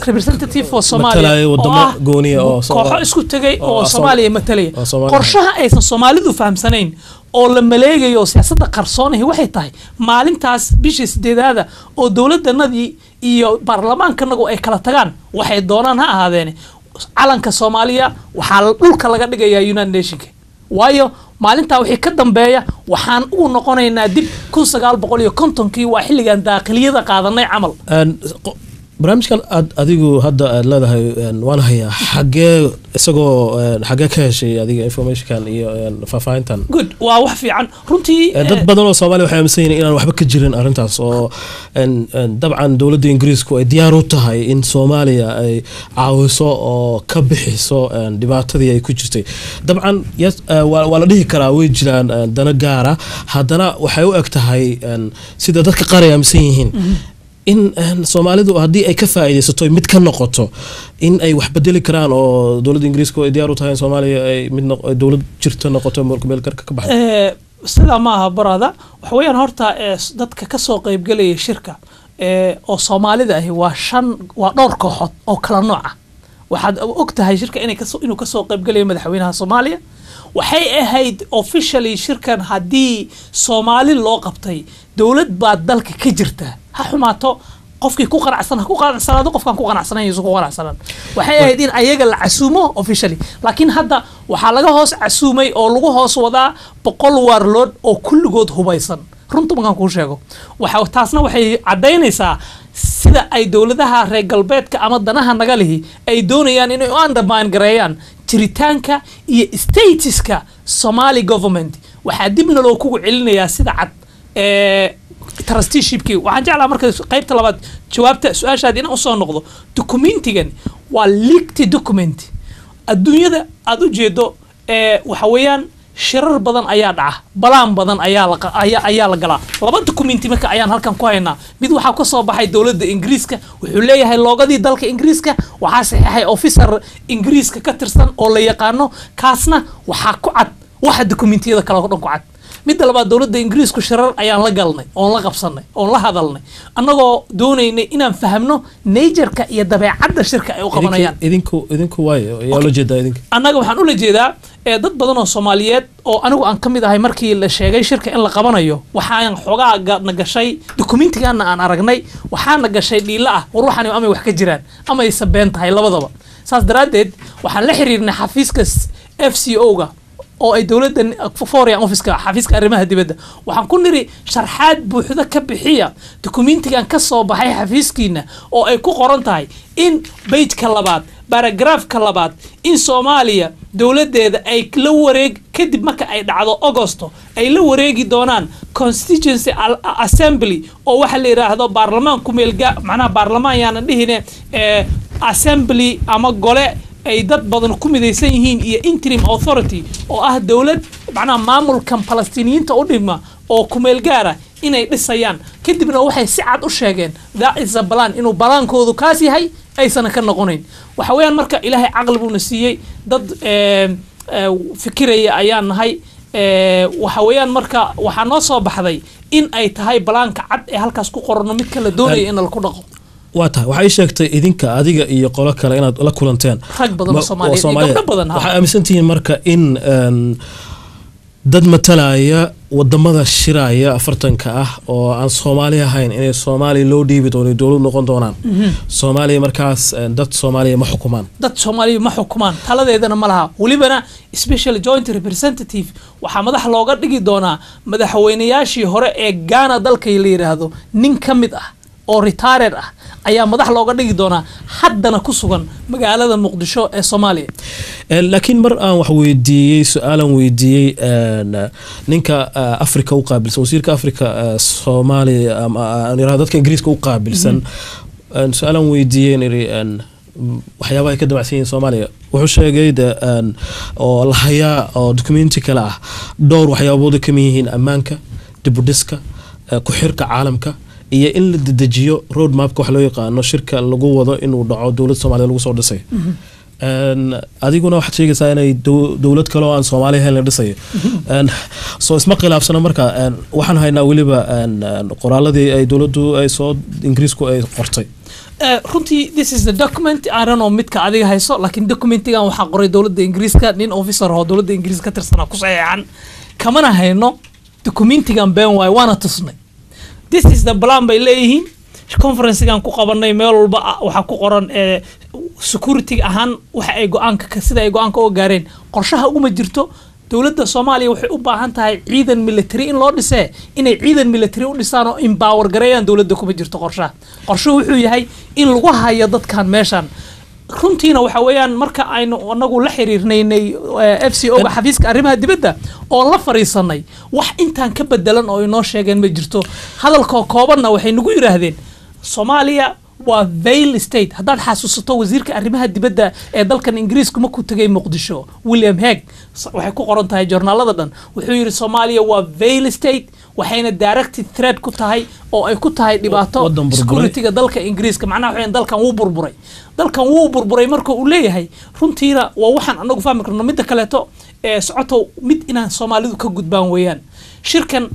Representative for Somalia wadamo gooniya oo kooxo isku tagay oo Soomaaliya matalaya qorshaha aysan Soomaalidu fahamsanayn oo la maleegayo siyaasadda qarsoonahay waxay tahay maalintaas bisha 8aad oo dawladdanadii iyo baarlamaankanagu ay kala tagaan waxay doonaan ha ahaadeen calanka Soomaaliya waxa dhulka laga dhigayaa United Nationska waayo maalinta wixii ka dambeeya waxaan ugu noqonaynaa dib 1950kii waa xilligan daaqiliyada qaadanay camal barnaamijkan adigu hadda aad leedahay waan hayaa xagee isagoo xagee ka heshay adiga informationkan iyo faafahintan good waa wax fiican runtii dad badan oo Soomaaliya waxay aaminsan yihiin inaan waxba ka jirin arintaas oo dabcan dawladda Ingiriisku ay diyaar u tahay in Soomaaliya ay caawiso oo ka bixiso dhibaatadii ay ku jirtay dabcan waa la dhihi karaa way jiraan dana gaara haddana waxay u eg tahay sida dadka qaar ay aaminsan yihiin in Soomaalidu hadii ay ka faa'iideysato mid ka noqoto in ay wax bedeli karaan oo dawladda Ingiriiska ay diyaar u tahay Soomaaliya ay mid dawlad jirto noqoto meel karka ka baxdo sida ma aha barada wax weeyaan horta dadka ka soo qayb galay shirka oo Soomaalida ah waa dhowr kooxood oo kala nooc ah waxaad og tahay shirka inuu ka soo qayb galay madaxweynaha Soomaaliya waxay ahayd officially shirkan hadii Soomaali loo qabtay dawlad baad dalka ka jirta ha xumaato qofkii ku qanacsanaado qofkan ku qanacsanayo ku qanacsanan waxay ahayd in ayaga la casuumo officially laakiin hadda waxa laga hoos casuumay oo lagu hoos wadaa 100 warlord oo kulligood hubaysan runta markaan ku sheego waxa taasna waxay cadeynaysaa sida ay dawladaha reer galbeedka ama danaha naga lihi ay doonayaan inay undermine gareeyaan jiritaanka iyo statuska Somali government waxa dibna loo kugu celinayaa sida cad trusteeshipki waxaan jeclaa marka qaybta labaad jawaabta su'aashaad inaan u soo noqdo documentigan waa leaked document adduunyada aad u jeedo waxa weeyaan shirar badan ayaa dhaca balaan badan ayaa la galaa laba documenti marka ayaan halkan ku haynaa mid waxa ka soo baxay dawladda Ingiriiska wuxuu leeyahay loogadii dalka Ingiriiska waxa saxiixay officer Ingiriiska ka tirsan oo la yaqaano kaasna waxa ku cad waxa documentiyada kala dhan ku cad mid labaad dawladda Ingiriisku shirar ayaan la galnay oo la qabsanay oo la hadalnay annagoo doonaynay inaan fahamno nature-ka iyo dabeecadda shirka ay u qabanayaan idinku way yaa la jeedaa idinka annaga waxaan u la jeedaa dad badan oo Soomaaliyeed oo anigu aan kamid ahay markii la sheegay shirka in la qabanayo waxaan xogaa nagashay documentigan aan aragnay waxaan nagashay dhiila ah ruuxani ama wax ka jiraan ama ay sabeen tahay labadaba saas daraadeed waxaan la xiriirnay xafiiska FCO-ga oo ay dowladda foreign office-ka xafiiska arrimaha dibadda waxaan ku niri sharxaad buuxda ka bixiya dokumentigan ka soo baxay xafiiskiina oo ay ku qoran tahay in page-ka labaad baragraafka labaad in Soomaaliya dowladeeda ay la wareeg kadib marka ay dhacdo Agosto ay la wareegi doonaan constituency assembly oo waxa la yiraahdo baarlamaanku meelga macnaha baarlamaan yaana dhihine assembly ama gole ay dad badan ku midaysan yihiin iyo interim authority oo ah dowlad macnaha maamulkan Palestiniyiinta u dhigma oo ku meel gaara inay dhisayaan kadibna waxay si cad u sheegeen that is a plan inuu balaankoodu kaas yahay aysan ka noqonayn waxa weeyaan marka ilaahay aqal buu na siiyay dad fikiraya ayaan nahay waxa weeyaan marka waxa noo soo baxday in ay tahay balaanka cad ee halkaas ku qorno mid kala doonaya in la ku dhaqo waa tahay waxay sheegtay idinka adiga iyo qolo kale inaad la kulanteen rag badan oo Soomaaliyeed waxay aaminsantihiin marka in dad matalaya wadamada shiraya afartanka ah oo aan Soomaali ahayn inay Soomaali loo dhiibi doono dawlad noqon doonaan Soomaaliya markaas dad Soomaaliya ma xukumaan taladeedana ma laha walibana special joint representative waxa madax looga dhigi doonaa madaxweynayaashii hore ee Ghana dalka la yiraahdo nin kamid ah oo retired ah ayaa madax looga dhigi doonaa haddana ku sugan magaalada Muqdisho ee Soomaaliya laakiin mar aan wax weydiiyay su'aalan weydiiyay ninka Afrika u qaabilsan wasiirka Afrika Soomaaliya ama dadka Ingiriiska u qaabilsan su'aalan weydiiyay waxyaabaha ka damacsan Soomaaliya wuxuu sheegay oo la hayaa oo documenti kala ah dhowr waxyaabood ka mid yihiin ammaanka dib u dhiska ku xirka caalamka iyo in la dedejiyo road map wax loo yaqaano shirka lagu wado inuu dhaco dawlad Soomaaliya lagu soo dhisay adiguna waxaad sheegaysaa inay dawlad kale oo aan Soomaaliya ahayn la dhisayo soo isma khilaafsana marka waxaan haynaa waliba qoraaladii ay dawladdu ay soo Ingiriisku ay qortay runtii this is the document I don't know midka adiga hayso laakiin documentigan waxa qoray dawladda Ingiriiska nin officer oo dawladda Ingiriiska ka tirsan ku saxeexan kamana hayno documentigan been waana tusnay this is the plan bay leeyihiin conference-gan ku qabanay meel walba waxa ku qoran security ahaan waxa ay go'aanka sida ay go'aanka u gaareen qorshaha uma jirto dawladda Soomaaliya waxay u baahan tahay ciidan military in loo dhisay inay ciidan military u dhisaan oo empower gareeyaan dawladda kuma jirto qorshaha wuxuu yahay in lagu hayo dadkan meeshan runtiina waxa weeyaan marka aynu anagu la xiriirnaynay FCO ga xafiiska arrimaha dibadda oo la fariisanay wax intaan ka bedelan oo inoo sheegeen ma jirto hadalka koobanna waxay nagu yiraahdeen Soomaaliya waa failed state haddaad xasuusato wasiirka arrimaha dibadda ee dalkan Ingiriiska markuu tagay Muqdisho William Hague waxay ku qoran tahay journalada dhan wuxuu yiri Soomaaliya waa failed state waxayna direct threat ku tahay oo ay ku tahay dhibaato security-ga dalka Ingiriiska macnaha waxaan dalkan wuu burburay marka uu leeyahay runtiina waa waxaan anagu fahmi karno mid kale ee socoto mid inaan Soomaalidu ka gudbaan weeyaan shirkan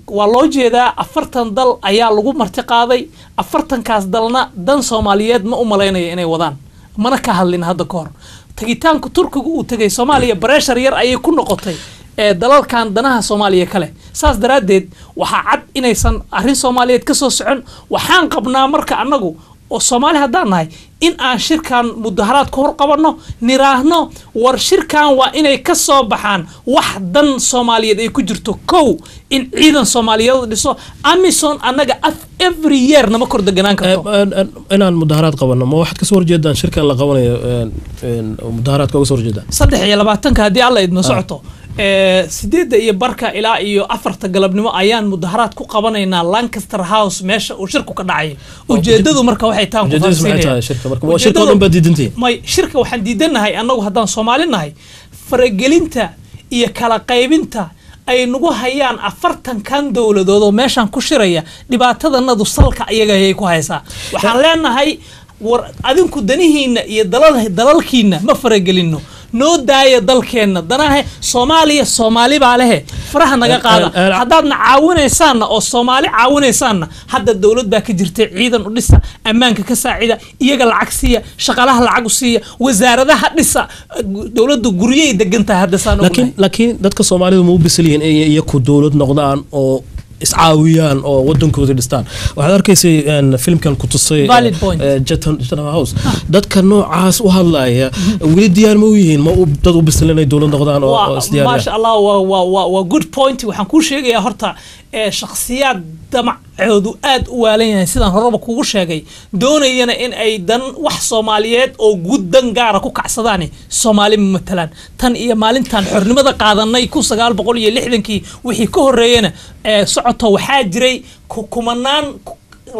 waa loo jeedaa 40 dal ayaa lagu marti qaaday 40kaas dalna dan Soomaaliyeed ma u maleynaya inay wadaan mana ka hadlin hadda ka hor tagitaanka Turkiga uu tagay Soomaaliya pressure yar ayay ku noqotay dalalkan danaha Soomaaliya kale saas daraadeed waxa cad inaysan arrin Soomaaliyeed ka soo socon waxaan qabnaa marka anagu oo Soomaali haddaan nahay in aan shirkan mudaharaad ka hor qabanno niraahno war shirkan waa inay ka soo baxaan wax dan Soomaaliyeed ay ku jirto kow in ciidan Soomaaliyeed dhiso Amazon anaga every year nama kor deganaan karto inaan mudaharaad qabanno ma waxaad ka soo horjeedaan shirkan la qabanayo mudaharaadka uga soo horjeedaan 23 hadii alla idma socoto 8 iyo barka ilaa iyo 4 galabnimo ayaan mudaharaad ku qabanaynaa Lancaster House meesha uu shirku ka dhacay ujeedadu marka waxay taan ku faafsinayaan shirka waxaan diidanahay anagu haddaan Soomaali nahay faragelinta iyo kala qaybinta ay nagu hayaan 40 kan dawladood oo meeshan ku shiraya dhibaatadanadu salka ayaga ay ku haysaa waxaan leenahay war adinku danihiina iyo dalalkiina ma faragelino noo daaya dalkeena danaha Soomaali baa leh faraha naga qaada haddaadna caawinaysaan oo Soomaali caawinaysaan hadda dawlad baa ka jirtay ciidan u dhisa ammaanka ka saacida iyaga lacag siiya shaqalaha lacag u siiya wasaaradaha dhisa dawladdu guriyay degantahay hadda saan laakiin dadka Soomaalidu ma u bisliin iyo ku dawlad noqdaan oo iscaawiyaan oo wadankooda dhistaan waxaad arkaysay filmkan ku tusay Chatham House dadka noocaas u hadlaya weli diyaar ma u yihiin ma dad u bislanay dawlad noqdaan oo isdiyaar ma sha Allah waa good point waxaan ku sheegayaa horta shakhsiyaad damacoodu aad u waalan yahay sidaan horeba kugu sheegay doonayana in ay dan wax Soomaaliyeed oo guud dan gaar ah ku kacsadaan Soomaali matalan tan iyo maalintan xornimada qaadanay 1960kii wixii ka horeeyana socoto waxaa jiray kumanaan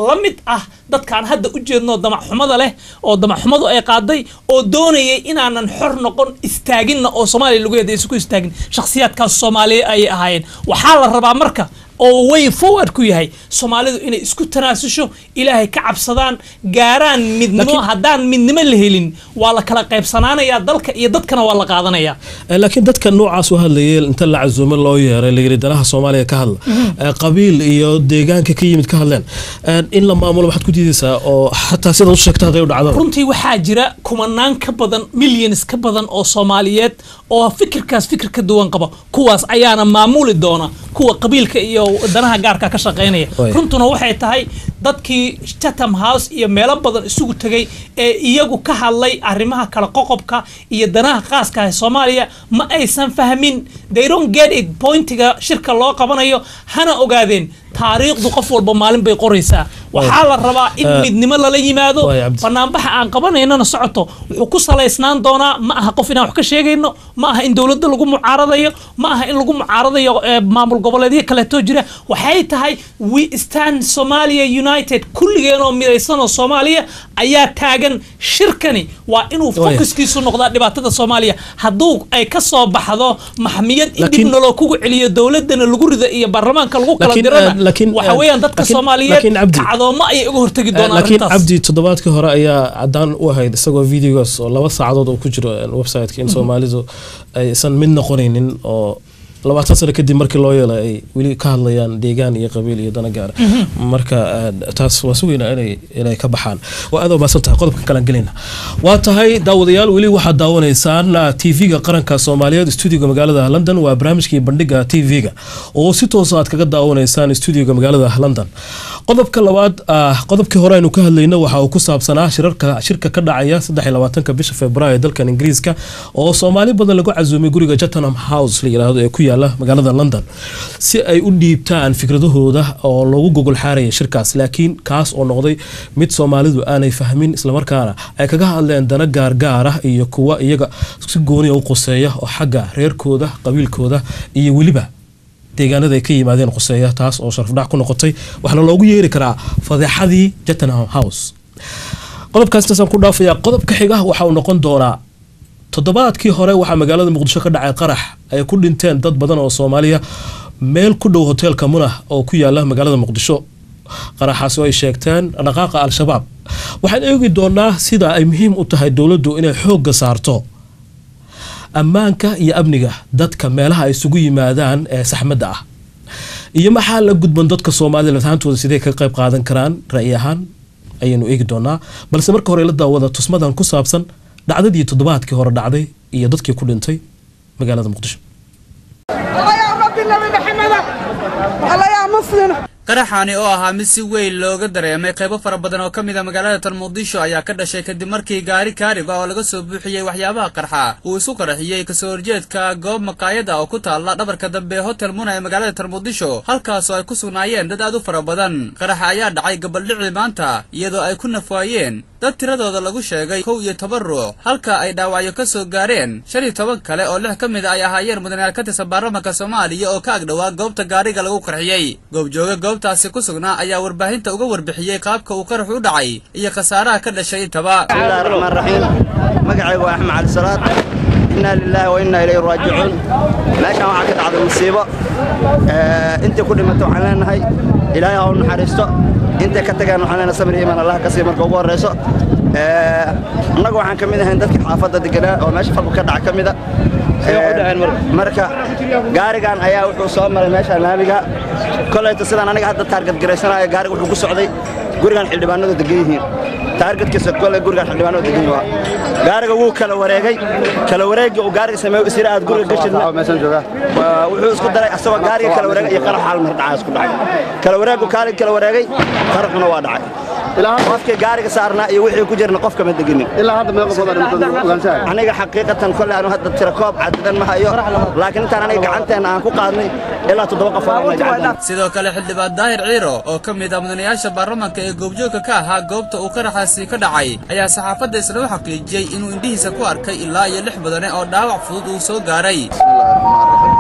lamid ah dadkaan hadda u jeedno damac xumada leh oo damac xumadu ay qaaday oo doonayay inaanan xor noqon istaagina oo Soomaaliya lagu yeeday isku istaagin shakhsiyaadkaas Soomaaliya ay ahaayeen waxaa la rabaa marka oo way forward ku yahay Soomaalidu inay isku tanaasusho Ilaahay ka cabsadaan gaaraan midnimo hadaan midnimo la helin waa la kala qaybsanaanaya dalka iyo dadkana waa la qaadanaya laakiin dadka noocaas u hadlayay inta la casuumo loo yeeray la yiri danaha Soomaaliya ka hadla qabiil iyo deegaanka ka yimid ka hadleen in la maamulo waxaad ku diidaysaa oo hatta sida uu sheegtay haday u dhacdo runtii waxaa jira kumanaan ka badan millions ka badan oo Soomaaliyeed oo fikirkaas fikir ka duwan qaba kuwaas ayaana maamuli doona kuwa qabiilka iyo danaha gaarka ka shaqeynaya runtuna waxay tahay dadkii Chatham House iyo meelo badan isugu tagay ee iyagu ka hadlay arrimaha kala qoqobka iyo danaha qaaska ah Soomaaliya ma aysan fahmin they don't get it pointiga shirka loo qabanayo hana ogaadeen taariikhdu qof walba maalin bay qoraysaa waxa la rabaa in midnimo la yimaado banaanbaxa aan qabanayna socoto wuxuu ku saleysnaan doonaa ma aha qof inaan wax ka sheegayno ma aha in dawladda lagu mucaaradayo ma aha in lagu mucaaradayo maamul goboleedyo kale too jira waxay tahay we stand Somalia United kulligeeno midaysan oo Soomaaliya ayaa taagan shirkani waa inuu focuskiisu noqdaa dhibaatada Soomaaliya hadduu ay ka soo baxdo maxmiyad dib nolo kugu celiyo dawladana lagu rida iyo baarlamaanka lagu kala dirana waxa weeyaan dadka Soomaaliyeed kacdooma ay uga hortagi doonaan laakiin Abdi toddobaadkii hore ayaa cadaan u ahayd isagoo videogaas oo 2 saacadood oo ku jiro website-ka in Soomaalidu aysan mid noqonaynin oo 20 sano kadib markii loo yeelay ay wili ka hadlayaan deegaan iyo qabiil iyo dana gaar marka taas waa sugeynaa inay ka baxaan waa aad u baasantahay qodobka kala galina waa tahay daawadayaal wili waxa daawanaysaan TV-ga qaranka Soomaaliyeed studio-ga magaalada London waa barnaamijkii bandhiga TV-ga oo si toos ah kaga daawanaysaan studio-ga magaalada London qodobka labaad qodobkii hore aynu ka hadlayno waxa uu ku saabsanaa shirka ka dhacaya 23 bisha Febraayo dalka Ingiriiska oo Soomaali badan lagu casuumay guriga Chatham House la yiraahdo ee ku yaala magaalada London si ay u dhiibtaan fikradahooda oo lagu gogol xaaray shirkaas laakiin kaas oo noqday mid Soomaalidu aanay fahmin isla markaana ay kaga hadleen dana gaar ah iyo kuwa iyaga si gooni u qoseeya oo xagga reerkooda qabiilkooda iyo waliba deegaanada ay ka yimaadeen qoseeya taas oo sharaf dhac ku noqotay waxna loogu yeeri karaa fadeexadii Chatham House qodobkaas taasaan ku dhaafaya qodobka xiga waxa uu noqon doonaa toddobaadkii hore waxa magaalada Muqdisho ka dhacay qarax ay ku dhinteen dad badan oo Soomaaliya meel ku dhow hotelka Munah oo ku yaala magaalada Muqdisho qaraxaas oo ay sheegteen dhaqaaqa al-shabaab waxaan eegi doonaa sida ay muhiim u tahay dawladdu inay xoog saarto ammaanka iyo amniga dadka meelaha ay isugu yimaadaan ee saxmadda ah iyo maxaa la gudban dadka Soomaaliyeed lahaantooda sidee ka qayb qaadan karaan ra'yi ahaan ayaynu eegi doonaa balse marka hore la daawada tusmadan ku saabsan dhacdadii toddobaadkii hore dhacday iyo dadkii ku dhintay magaalada Muqdisho qaraxani oo ahaa mid si weyn looga dareemay qaybo fara badan oo kamid ah magaalada Muqdisho ayaa ka dhashay kadib markii gaari kaarib ah oo laga soo buuxiyay waxyaabaha qarxa uu isu qarxiyay ka soo horjeedka goob maqaayad ah oo ku taala dhabarka dambe hotel Munah ee magaalada Muqdisho halkaas oo ay ku sugnaayeen dad aad u fara badan qaraxa ayaa dhacay gabaldhicii maanta iyadoo ay ku nafaayeen dad tiradooda lagu sheegay 11 ruux halka ay dhaawacyo ka soo gaareen 15 kale oo 6 kamid ay ahaayeen mudanayaal ka tirsan baarlamaanka Soomaaliya oo ka agdhawaa goobta gaariga lagu qarxiyay goobjooga goobtaasi ku sugnaa ayaa warbaahinta uga warbixiyay qaabka uu qarax u dhacay iyo khasaaraha ka dhashay intaba bismillahirrahmanirrahiim magacaygu waa Axmed Cali Salaad inna lillahi wa inna ilayhi raaji'uun meeshan waxa ka dhacday musiibo inta ku dhimatay waxaan leenahay ilaahay ha u naxariisto inta ka tagaan waxaan leenahay sabir iimaan Allah ka sii marka ugu horeyso annagu waxaan kamid ahay dadka xaafadda deganaa oo meesha falku ka dhaca kamid ah marka gaarigan ayaa wuxuu soo maray meesha laamiga kolayta sidaan aniga hadda target gareysanayo gaariga wuxuu ku socday gurigan xildhibaanadu degan yihiin taargetkisa kole guriga xildhibaan oo degan waa gaariga wuu kala wareegay oo gaariga sameeyo isira aad guriga gashidna meeshan jooga wuxuu isku daray asagoo gaariga kala wareegay iyo qarax hal mar dhacay isku dhacay kala wareegay qaraxuna waa dhacay ilaa qofkii gaariga saarnaa iyo wixii ku jirna qofka ma deganin ilaa hadda meeqa qof ogaanshahay aniga xaqiiqatan kole aan hadda tira koob cadadan ma hayo laakiin intaan aniga gacanteena aan ku qaadnay ilaa 7 qof sidoo kale xildhibaan daahir ciiro oo ka mid ah mudanayaasha baarlamaanka ee goobjoogka ka ahaa goobta uu qaraxaasi ka dhacay ayaa saxaafadda isla u xaqiijiyay inuu indhihiisa ku arkay ilaa iyo 6 badane oo dhaawac fudud uu soo gaaray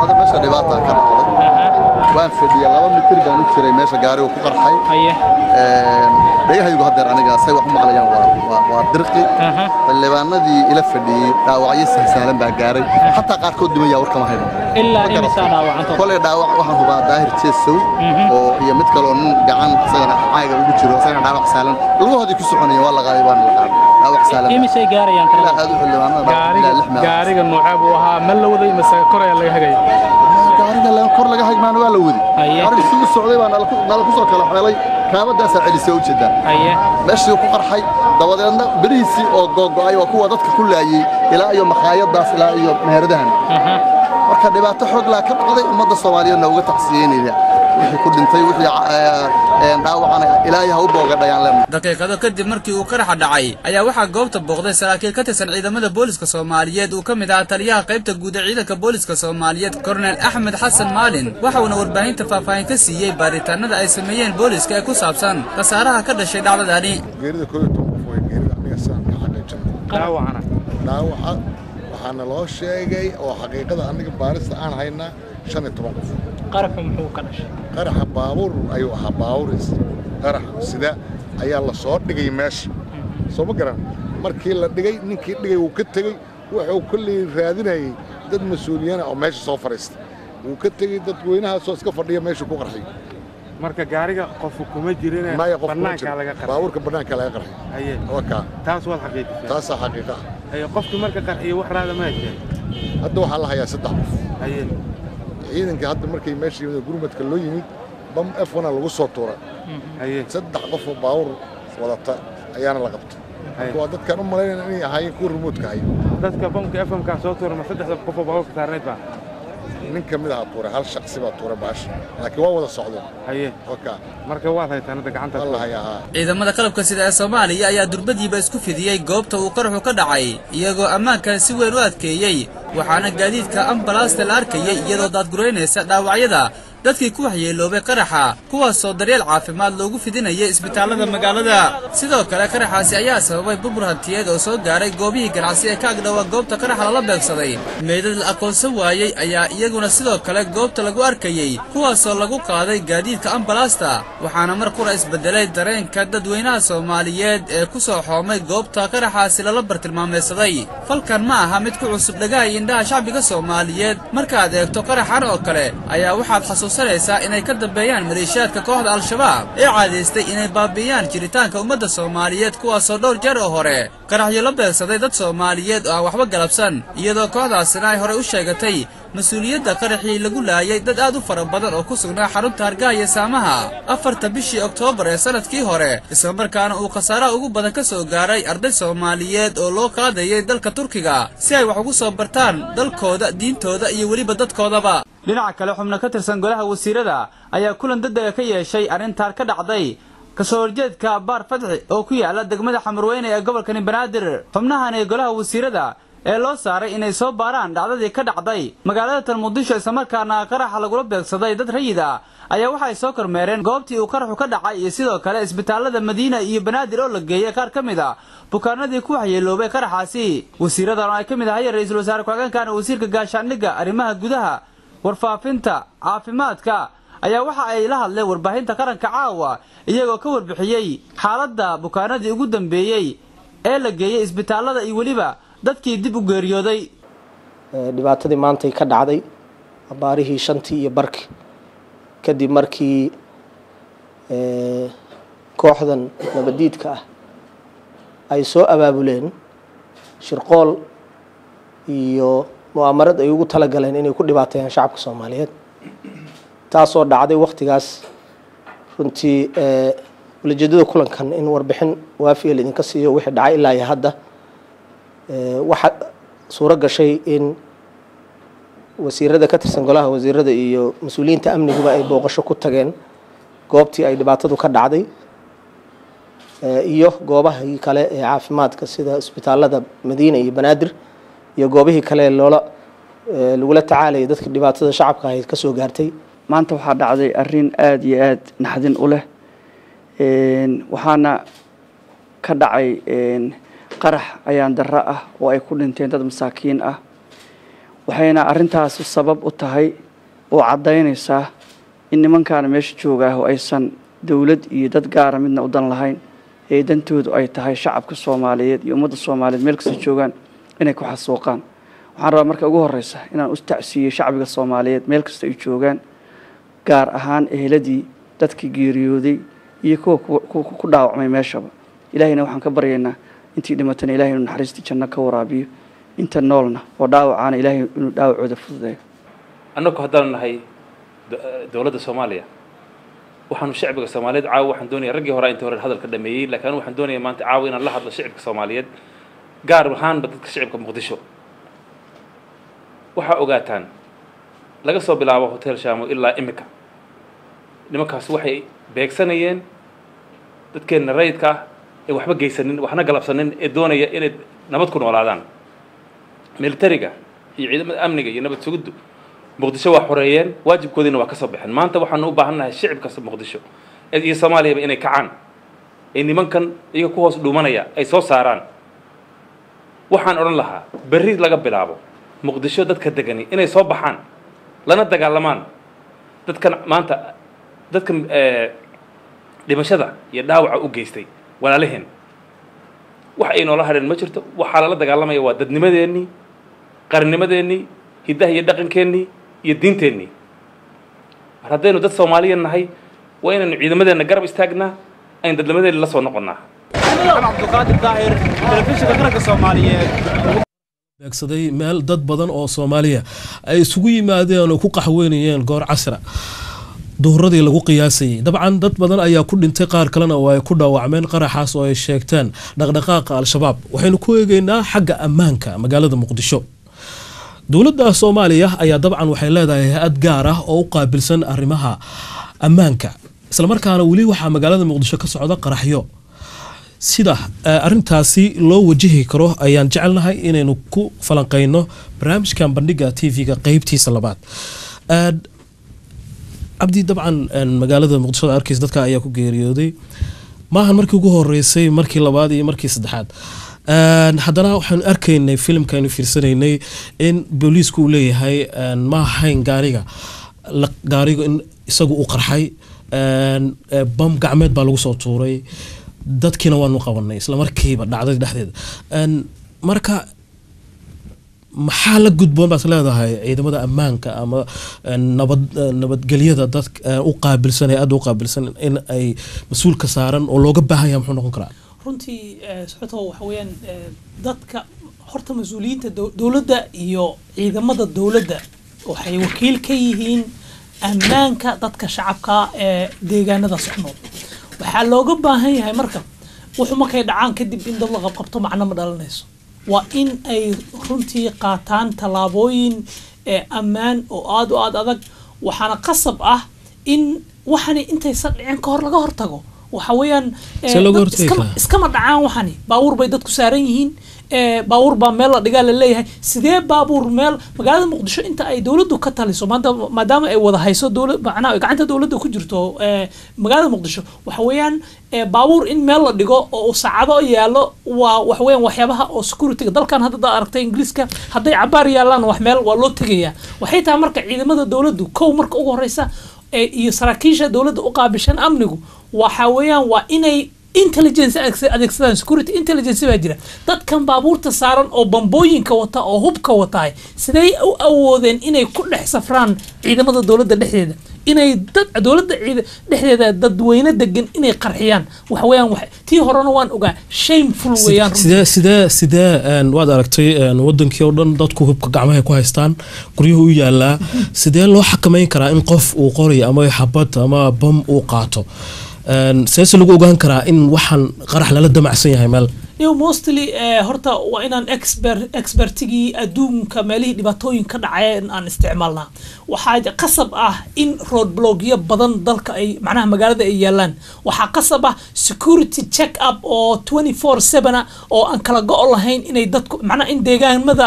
hada meesha dhibaato ka dhacday waan fadhiya 2 mitir baan u jiray meesha gaariga ku qarxay dhagahaygu hadda aniga say wax maqlayaan waa dirqi xildhibaanadii ila fadhiyay dhaawacyo sahlan baa gaaray hatta qaarkood dumaya warka ma hayno ilaa imisa dhaawacanta kole dhaawac waxaan hubaa daahir jeesow oo iyo mid kale oo nin gacan isagana caaga ugu jiro isagana dhaawac sahlan lugahoodii ku soconaya waa la qaaday waan la qaaday dhaawac sahlan imisa gaarayaan kala aad u xildhibaanada gaariga noocaab uu ahaa ma la waday mase koraya laga hagay gaariga la kor laga hagmaan waa la wadi gaariga soo socday baan nala ku soo kala xeelay kaabadaas celisay u jeedaan meeshii ku qarxay dabadeedna bariisi oo go'go'ay oo kuwa dadka ku laayay ilaa iyo maqaayadaas ilaa iyo meheradahan marka dhibaato xoog la ka dhacday ummadda Soomaaliyeedna uga tacsiyeynayda wixii ku dhintay wixii dhaawacana ilaahay ha u boogadayaan leeyahay daqiiqado kadib markii uu qaraxa dhacay ayaa waxa goobta booqday saraakiil ka tirsan ciidamada booliska Soomaaliyeed uu ka mid ahaa taliyaha qaybta guud ee ciidanka booliska Soomaaliyeed Colonel Axmed Xasan Maalin waxa uu warbaahinta faahfaahin ka siiyay baaritaanada ay sameeyeen booliska ee ku saabsan khasaaraha ka dhashay dhacdadani geerida 11 qof way geerida aniga saan ka xaqiijin dhaawaca waxaana loo sheegay oo xaqiiqada aniga baarista aan haynaa 15 qof qaraxa muxuu ka dhashay qaraxa baabuur ayuu ahaa baabuuris qarax sida ayaa la soo dhigay meesha soo ma garan markii la dhigay ninkii dhigay uu ka tagay wuxuu kulli raadinayay dad mas'uuliyiin oo meesha soo fariistay uu ka tagay dad weynaha soo iska fadhiya meesha ku qarxay marka gaariga qof kuma jirin banaanka laga qarxay baabuurka banaanka laga qarxay ayee waka taas waa xaqiiqo taas xaqiiqo qofkii marka qarxiyo wax raada ma hayeen hadda waxa la hayaa 3 qof ayee ciidanka hadda markay meeshii gurmadka loo yimid bam F1 lagu soo tuuray ayee 3 qof oo baawur wadata ayaana la qabtay kuwa dadkan u maleynayaan inay ahaayeen kuwa remote-ka ay dadka bamka F1 ka soo tuuray ma 3 qof oo baawur ka saarneed ba nin kamid ah tuuray hal shakhsi baa tuuray baash laakiin waa wada socdeen ayee waka marka waa haytaanada gacanta Allah hayaa ciidamada qalabka sida ee Soomaaliya ayaa durbadiiba isku fidiyay goobta uu qaraxu ka dhacay iyagoo ammaanka si weyn u adkeeyay waxaana gaadiidka ambalaasta la arkayay iyadoo daadgureynaysa dhaawacyada dadkii ku waxyeeloobay qaraxa kuwaasoo daryeel caafimaad loogu fidinayay isbitaalada magaalada sidoo kale qaraxaasi ayaa sababay burbur hantiyeed oo soo gaaray goobihii ganacsi ee ka agdhawaa goobta qaraxa lala beegsaday meydad la aqoonsan waayey ayaa iyaguna sidoo kale goobta lagu arkayay kuwaasoo lagu qaaday gaadiidka ambalaasta waxaana mar qura isbedelay dareenka dadweynaha Soomaaliyeed ee ku soo xoomay goobta qaraxaasi lala bartilmaameedsaday falkan ma aha mid ku cusub dhagaha indhaha shacbiga Soomaaliyeed markaad eegto qaraxan oo kale ayaa waxaad inay ka dambeeyaan maleeshiyaadka kooxda Al-Shabaab ee caadeystay inay baabiyaan jiritaanka ummadda Soomaaliyeed kuwaasoo dhowr jeer oo hore qaraxyo la beegsaday dad Soomaaliyeed oo aan waxba galabsan iyadoo kooxdaasina ay hore u sheegatay mas'uuliyadda qaraxii lagu laayay dad aad u fara badan oo ku sugnaa xarunta Hargeysa iyo Saamaha 4 bishii Oktoobar ee sanadkii hore isla markaana uu khasaaraha ugu badan ka soo gaaray arday Soomaaliyeed oo loo qaadayay dalka Turkiga si ay wax ugu soo bartaan dalkooda diintooda iyo waliba dadkoodaba dhinaca kale xubno ka tirsan golaha wasiirada ayaa kulan degdeg ka yeeshay arintan ka dhacday kasoo horjeedka Baar Fadxi oo ku yaala degmada Xamarweyne ee gobolka Banaadir xubnahan ee golaha wasiirada ee loo saaray inay soo baaraan dhacdadii ka dhacday magaalada Muqdisho isla markaana qaraxa lagu beegsaday dad rayid ah ayaa waxay soo kormeereen goobtii uu qaraxu ka dhacay iyo sidoo kale isbitaalada Madiina iyo Banaadir oo la geeyay qaar kamid ah bukaanadii ku waxyeeloobay qaraxaasi wasiiradan ay kamid ahaayeen ra'iisul wasaare ku-xigeenka wasiirka gaashaandhigga arrimaha gudaha warfaafinta caafimaadka ayaa waxa ay la hadleen warbaahinta qaranka caawa iyagoo ka warbixiyay xaaladda bukaanadii ugu dambeeyay ee la geeyay isbitaalada iyo waliba dadkii dib u geeriyooday dhibaatadii maanta ka dhacday abaarihii 5 iyo barki kadib markii kooxdan nabadiidka ah ay soo abaabuleen shirqool iyo mu'amarad ay ugu tala galeen inay ku dhibaateeyaan shacabka Soomaaliyeed taasoo dhacday waqtigaas runtii ulajeedada kulankan in warbixin waafiya idinka siiyo wixii dhacay ilaa iyo hadda waxa suura gashay in wasiirada ka tirsan golaha wasiirada iyo mas'uuliyiinta amniguba ay booqasho ku tageen goobtii ay dhibaatadu ka dhacday iyo goobahii kale ee caafimaadka sida isbitaalada Madiina iyo Banaadir iyo goobihii kale lagula tacaalay dadka dhibaatada shacabka ay ka soo gaartay maanta waxaa dhacday arrin aad iyo aad naxdin u leh waxaana ka dhacay qarax ayaan darro ah oo ay ku dhinteen dad masaakiin ah waxayna arrintaas sabab u tahay oo cadaynaysaa in nimankan meesha jooga oo aysan dawlad iyo dad gaar ah midna u dan lahayn ee dantoodu ay tahay shacabka Soomaaliyeed iyo ummadda Soomaaliyeed meel kasta joogaan inay ku xasuuqaan waxaan rabaa marka ugu horeysa inaan u tacsiiyo shacbiga Soomaaliyeed meel kasta ay joogaan gaar ahaan eheladii dadkii geeriyooday iyo kuwa ku dhaawacmay meeshaba ilaahayna waxaan ka baryaynaa intii dhimatana ilaahay inuu naxariistii janno ka waraabiyo inta noolna oo dhaawacana ilaahay inuu dhaawacooda fududeeyo annagu haddaan nahay dawladda Soomaaliya waxaanu shacbiga Soomaaliyeed caaw waxaan doonayaa raggii hore inta hore hadalka dhameeyay laakiin waxaan doonayaa maanta caaw inaan la hadlo shacbiga Soomaaliyeed gaar ahaan dadka shacbiga Muqdisho waxa ogaataan laga soo bilaabo hotel Shaamo ilaa imika nimankaas waxay beegsanayeen dadkeena rayidka ee waxba geysanin waxna galabsanin ee doonaya inay nabad ku noolaadaan militariga iyo ciidamada amniga iyo nabad sugiddu Muqdisho waa xoreeyeen waajibkoodina waa ka soo baxeen maanta waxaan u baahanahay shacabka Muqdisho iyo Soomaaliya inay kacaan ee nimankan iyaga ku hoos dhuumanaya ay soo saaraan waxaan oran lahaa berri laga bilaabo Muqdisho dadka degani inay soo baxaan lana dagaalamaan dadkan maanta dadkan dhimashada iyo dhaawaca u geystay walaalaheen wax ay noola hadeen ma jirto waxa la dagaalamaya waa dadnimadeeni qarnimadeeni hidaha iyo dhaqankeeni iyo diinteeni haddaynu dad Soomaaliyeed nahay waa inaynu ciidamadeena garab istaagnaa ay dadnimadeena la soo noqonnaa Abdulqaadir Daahir telefishinka qaranka Soomaaliyeed beegsaday meel dad badan oo Soomaaliya ay isugu yimaadeen oo ku qaxweynayeen goor casra duhradii lagu qiyaasay dabcan dad badan ayaa ku dhintay qaar kalena oo ay ku dhaawacmeen qaraxaas oo ay sheegteen dhaqdhaqaaqa al-shabaab waxaynu ku eegaynaa xagga ammaanka magaalada Muqdisho dawladda Soomaaliya ayaa dabcan waxay leedahay hay'ad gaar ah oo u qaabilsan arrimaha ammaanka isla markaana wali waxa magaalada Muqdisho ka socda qaraxyo sida arintaasi loo wajihi karo ayaan jecelnahay inaynu ku falanqeyno barnaamijkan bandhiga TV-ga qaybtiisa labaad abdi dabcan magaalada Muqdisho arkiis dadka ayaa ku geeriyooday maahan markii ugu horeysay markii labaad iyo markii saddexaad haddana waxaan arkaynay filimkaynu fiirsanaynay in booliisku uu leeyahay ma ahayn gaariga in isagu u qarxay bam gacmeed baa lagu soo tuuray dadkina waanu qabanay isla markiiba dhacday dhexdeeda marka maxaa la gudboon baad leedahay ciidamada ammaanka ama nabadgelyada dadka u qaabilsan ee aad u qaabilsan in ay mas'uul ka saaran oo looga baahan yahay muxuu noqon karaa runtii socoto waxa weeyaan dadka horta mas'uuliyiinta dawladda iyo ciidamada dawladda waxay wakiil ka yihiin ammaanka dadka shacabka ee deegaanada socnool waxaa looga baahan yahay marka wuxuu markay dhacaan kadib in dad la qabqabto macno ma dhalanayso waa in ay runtii qaataan talaabooyin ammaan oo aad u aad adag waxaana qasab ah in waxani intaysan dhicin ka hor laga hortago waxa weeyaan iskama dhacaan waxani baabuur bay dadku saaran yihiin baabuur baa meel la dhigaa la leeyahay sidee baabuur meel magaalada Muqdisho inta ay dawladdu ka taliso maadaama ay wada hayso dawlad macnaha gacanta dawladda ku jirto magaalada Muqdisho waxa weeyaan baabuur in meel la dhigo oo saacado yaalo waa wax weeyaan waxyaabaha oo security dalkan hadda aragtay Ingiriiska haday cabaar yaalaan wax meel waa loo tagayaa waxay tahay marka ciidamada dawladdu kow marka ugu horeysa iyo saraakiisha dawladda u qaabishan amnigu waxa weeyaan waa inay intelligence adeegsadaan security intelligence baa jira dadkan baabuurta saaran oo bambooyinka wata oo hubka wataay siday u awoodeen inay ku dhex safraan ciidamada dawladda dhexdeeda inay dawladda dhexdeeda dadweyne degan inay qarxiyaan waxa weeyaan tii horena waan ogaa shameful weeyaan sidee waad aragtay wadankii oo dhan dadku hubka gacmaha ku haystaan guryuhu u yaalaa sidee loo xakameyn karaa in qof uu qoray ama xabad ama bam uu qaato سياسي لو ogaan karaa in waxan qarax lala damacsan yahay meel mostly horta waa inaan expertigii adduunka meelihii dhibaatooyin ka dhaceen aan isticmaalnaa waxaa qasab ah in road blockyo badan dalka ay macnaha magaalada ay yaalaan waxaa qasab ah security check up oo 24/7 oo aan kala go' lahayn inay dadku macnaha in deegaanada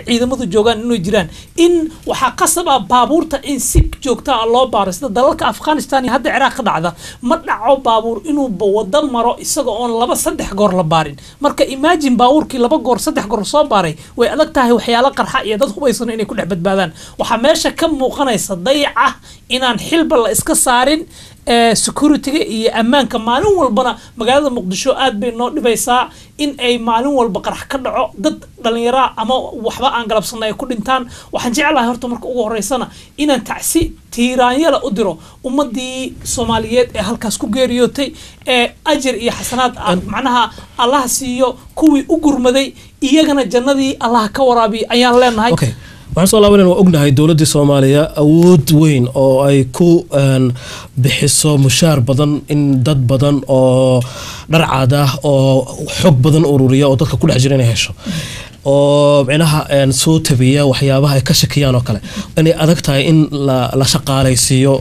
ciidamadu joogaan inuu jiraan in waxaa qasab ah baabuurta in si joogta ah loo baaro sida dalalka Afghanistan iyo hadda Ciraaq ka dhacda ma dhaco baabuur inuu wada maro isaga oo 2-3 goor la baarin marka imagine baabuurkii 2 goor 3 goor soo baaray way adag tahay waxyaalo qarxa iyo dad hubaysan inay ku dhex badbaadaan waxa meesha ka muuqanaysa dayaca inaan xilba la iska saarin security iyo ammaanka maalin walbana magaalada Muqdisho aad bay noo dhibaysaa in ay maalin walba qarax ka dhaco dad dhalinyaro ama waxba aan galabsan ay ku dhintaan waxaan jecelahay horta marka ugu horeysana inaan tacsi tiiraanyada u diro ummadii Soomaaliyeed ee halkaas ku geeriyootay ee ajir iyo xasanaad macnaha Allah siiyo kuwii u gurmaday iyagana jannadii Allah ka waraabi ayaan leenahay waxaan soo laabanayna waa ognahay dowladda Soomaaliya awood weyn oo ay ku bixiso mushaar badan in dad badan oo dharcad ah oo xog badan ururiya oo dadka ku dhex jira inay hesho oo macnaha soo tabiya waxyaabaha ay ka shakiyaan oo kale inay adag tahay in la shaqaalaysiiyo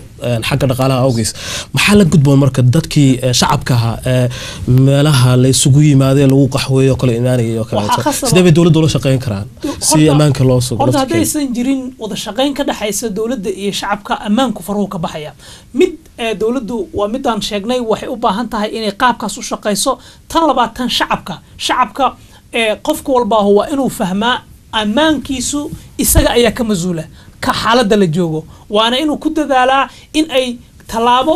xagga dhaqaalaha awgees maxaa la gudboon marka dadkii shacabka ahaa meelaha la isugu yimaadee lagu qaxweeyo kale imaanaya oo kale sidee bay dowladda loo shaqeyn karaan si ammaanka loo sugo horta haddaysan jirin wada shaqeyn ka dhaxaysa dowladda iyo shacabka ammaanku faruhu ka baxaya mid dowladdu waa midaan sheegnay waxay u baahan tahay inay qaabkaas u shaqeyso tan labaad tan shacabka qofku walba huwa inuu fahmaa ammaankiisu isaga ayaa ka masuula ka xaaladda la joogo waana inuu ku dadaalaa in ay talaabo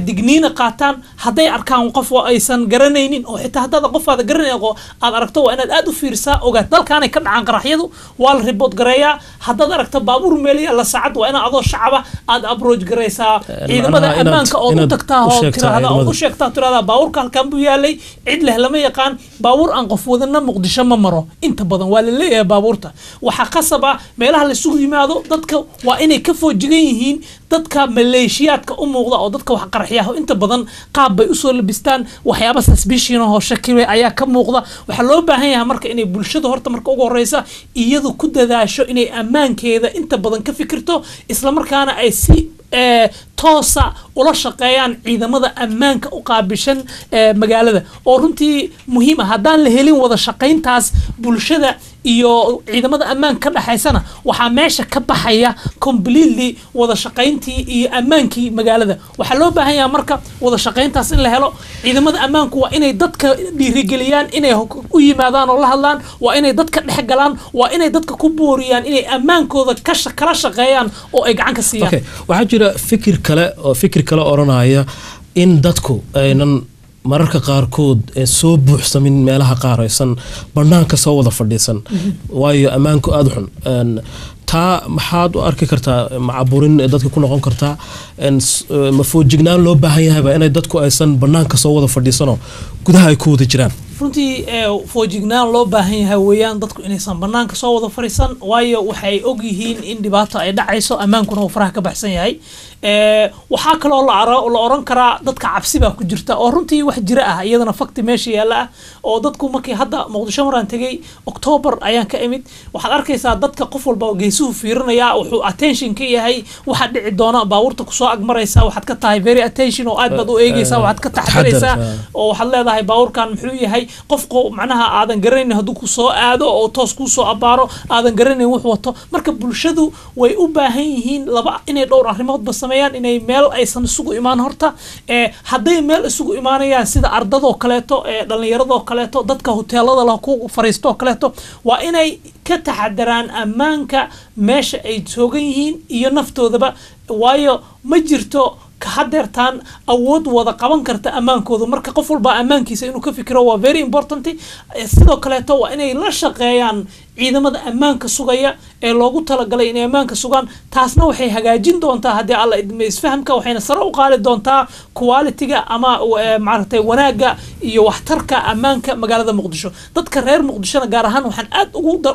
digniina qaataan hadday arkaan qof aysan garanaynin oo xitaa hadda qofaada garanay aad aragto waa inaad aad u fiirsaa ogaad dalkaanay ka dhacaan qaraxyadu waa la report gareeyaa haddaad aragto baabuur meeliya la saacad waa inaad adoo shacaba aad approach gareysaa ciidamada ammaanka oo u tagtaa oo tiraahdaa oo u sheegtaa tiraahdaa baabuurka halkan buu yaalay cid leh lama yaqaan baabuur aan qof wadana Muqdisho ma maro inta badan waa la leeyahay baabuurta waxa qasaba meelaha la isugu yimaado dadka waa inay ka foojigan yihiin dadka maleeshiyaadka u muuqda oo dadka wax qarxiyaha inta badan qaab bay u soo labistaan waxyaabo suspicion oo shakil ayaa ka muuqda waxa loo baahan yahay marka inay bulshada horta marka ugu horeysa iyadu ku dadaasho inay ammaankeeda inta badan ka fikirto isla markaana ay si toosa ula shaqeeyaan ciidamada ammaanka u qaabishan magaalada oo runtii muhiim ah haddaan la helin wada shaqeyntaas bulshada iyo ciidamada ammaanka ka dhaxaysana waxaa meesha ka baxaya completely wada shaqeyntii iyo ammaankii magaalada waxaa loo baahan yahay marka wada shaqeyntaas in la helo ciidamada ammaanku waa inay dadka dhiirigeliyaan inay u yimaadaan oo la hadlaan waa inay dadka dhex galaan waa inay dadka ku booriyaan inay ammaankooda kala shaqeeyaan oo ay gacan ka siiyaan waxaa jira fikir kale oranaya in dadku aynan mararka qaarkood soo buuxsamin meelaha qaar aysan banaanka soo wada fadhiisan waayo ammaanku aad xun taa maxaad u arki kartaa macaburin dadka ku noqon kartaa ma foojignaan loo baahan yahay inay dadku aysan banaanka soo wada fadhiisano gudaha ay ku wada jiraan runtii foojignaan loo baahan yahay weeyaan dadku inaysan banaanka soo wada fadhiisan waayo waxay og yihiin in dhibaato ay dhacayso ammaankuna uu faraha ka baxsan yahay waxaa kaloo la oran karaa dadka cabsi baa ku jirta oo runtii wax jira ah iyadana fakti meesha yaala ah oo dadku markii hadda Muqdisho maraan tagay October ayaan ka imid waxaad arkaysaa dadka qof walba oo geesuhu fiirinaya wuxuu attention ka yahay waxa dhici doona baabuurta ku soo agmaraysa waxaad ka tahay very attention oo aad baad u eegaysaa waxaad ka taxadiraysaa oo waxaad leedahay baabuurkan muxuu yahay qofku macnaha aadan garanaynin hadduu ku soo aado oo toos ku soo abaaro aadan garanaynin wax wato marka bulshadu way u baahan yihiin laba inay dhowr arrimood sameeyaan inay meel aysan isugu imaan horta hadday meel isugu imaanayaan sida ardadoo kaleeto dhalinyaradoo kaleeto dadka hoteelada la ku fariisto kaleeto waa inay ka taxadaraan ammaanka meesha ay joogan yihiin iyo naftoodaba waayo ma jirto hadeertaan awood wada qaban karta ammaankooda marka qof walba ammaankiisa inuu ka fikiro waa very important sidoo kaleeto waa inay la shaqeeyaan ciidamada ammaanka sugaya ee loogu talagalay inay ammaanka sugaan taasna waxay hagaajin doontaa haddii alla isfahamka waxayna sare u qaadi doontaa quality-ga ama maaragtay wanaaga iyo waxtarka ammaanka magaalada Muqdisho dadka reer Muqdishona gaar ahaan waxaan aad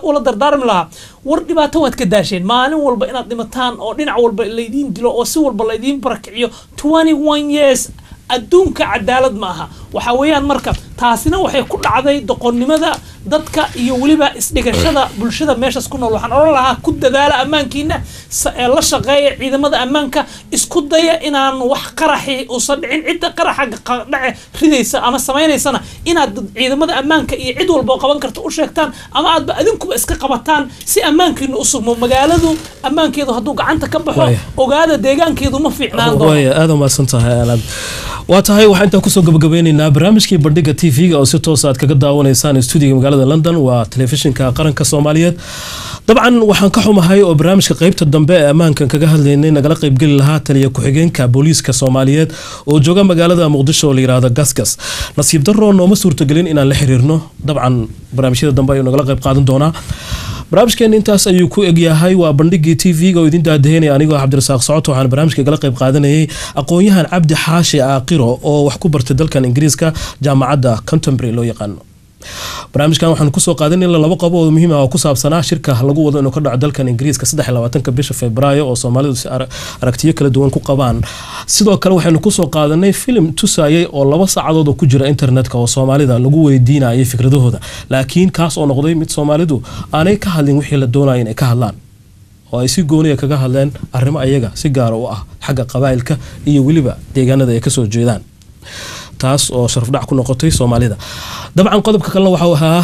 ula dardaarmi lahaa war dhibaato waad ka daasheen maalin walba inaad dhimataan oo dhinac walba la idin dilo oo si walba la idin barakiciyo 21 years adduunka cadaalad ma aha waxa weeyaan marka taasina waxay ku dhacday doqonnimada dadka iyo waliba isdhigashada bulshada meeshaas ku nool waxaan oran lahaa ku dadaala ammaankiina la shaqeeya ciidamada ammaanka isku daya inaan wax qaraxi uusan dhicin cidda qaraxa dhace ridaysa ama samaynaysana inaad ciidamada ammaanka iyo cid walba qaban karto u sheegtaan ama aadba adinkuba iska qabataan si ammaankiina u sugmo magaaladu ammaankeedu hadduu gacanta ka baxo ogaada deegaankeedu ma fiicnaan doono aad ma santahay aanad waa tahay waxaan inta ku soo gabagabeynaynaa barnaamijkii bandhiga TV-ga oo si toos aad kaga daawanaysaan stuudiga magaalada London waa telefishinka qaranka Soomaaliyeed dabcan waxaan ka xumahay oo barnaamijka qaybta dambe ee ammaankan kaga hadlaynay nagala qayb gali lahaa taliya ku-xigeenka booliiska Soomaaliyeed oo jooga magaalada Muqdisho oo la yiraahdo Gasgas nasiib darro nooma suurtagelin inaan la xiriirno dabcan barnaamijyada dambe ayuu nagala qayb qaadan doonaa barnaamijkeen intaas ayuu ku egyahay waa bandhigii TV-ga oo idin daadaheynay anigoo Cabdirasaaq Socoto waxaan barnaamijka kala qayb qaadanayay aqoonyahan Cabdi Xaashi Aaqiro oo wax ku bartay dalkan Ingiriiska jaamacadda Canterbury loo yaqaan barnaamijkan waxaan ku soo qaadanay laba qodob oo muhiim ah oo ku saabsanaa shirka lagu wado inuu ka dhaco dalkan Ingiriiska 23 bisha Febraayo oo Soomaalidu si aragtiyo kala duwan ku qabaan sidoo kale waxaanu ku soo qaadanay film tusayay oo 2 saacadood oo ku jira internetka oo Soomaalida lagu weydiinayay fikradahooda laakiin kaas oo noqday mid Soomaalidu aanay ka hadlin wixii la doonayay inay ka hadlaan oo ay si gooniya kaga hadleen arrimo ayaga si gaar u ah xagga qabaa'ilka iyo waliba deegaanada ay ka soo jeedaan taas oo sharaf dhac ku noqotay Soomaalida dabcan qodobka kale waxa uu ahaa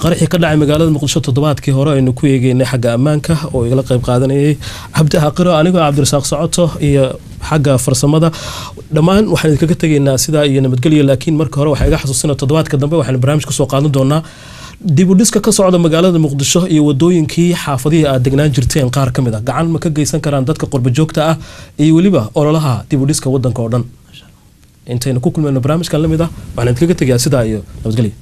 qaraxii ka dhacay magaalada Muqdisho toddobaadkii hore aynu ku eegaynay xagga ammaanka oo igala qayb qaadanayay Cabdi Xaqiro anigoo Cabdirasaaq Socoto iyo xagga farsamada dhammaan waxaan idinkaga tageynaa sidaa iyo nabadgelyo laakiin marka hore waxa iga xasuusinaa toddobaadka dambe waxaan barnaamij ku soo qaadan doonaa dib u dhiska ka socda magaalada Muqdisho iyo wadooyinkii xaafadihii aad degnaan jirteen qaar ka mid ah gacan ma ka geysan karaan dadka qurba joogta ah iyo waliba ololaha dib u dhiska wadanka oo dhan intayna ku kulmayno barnaamijkan lamid ah waxaan idinkaga tagayaa sidaa iyo nabadgelyo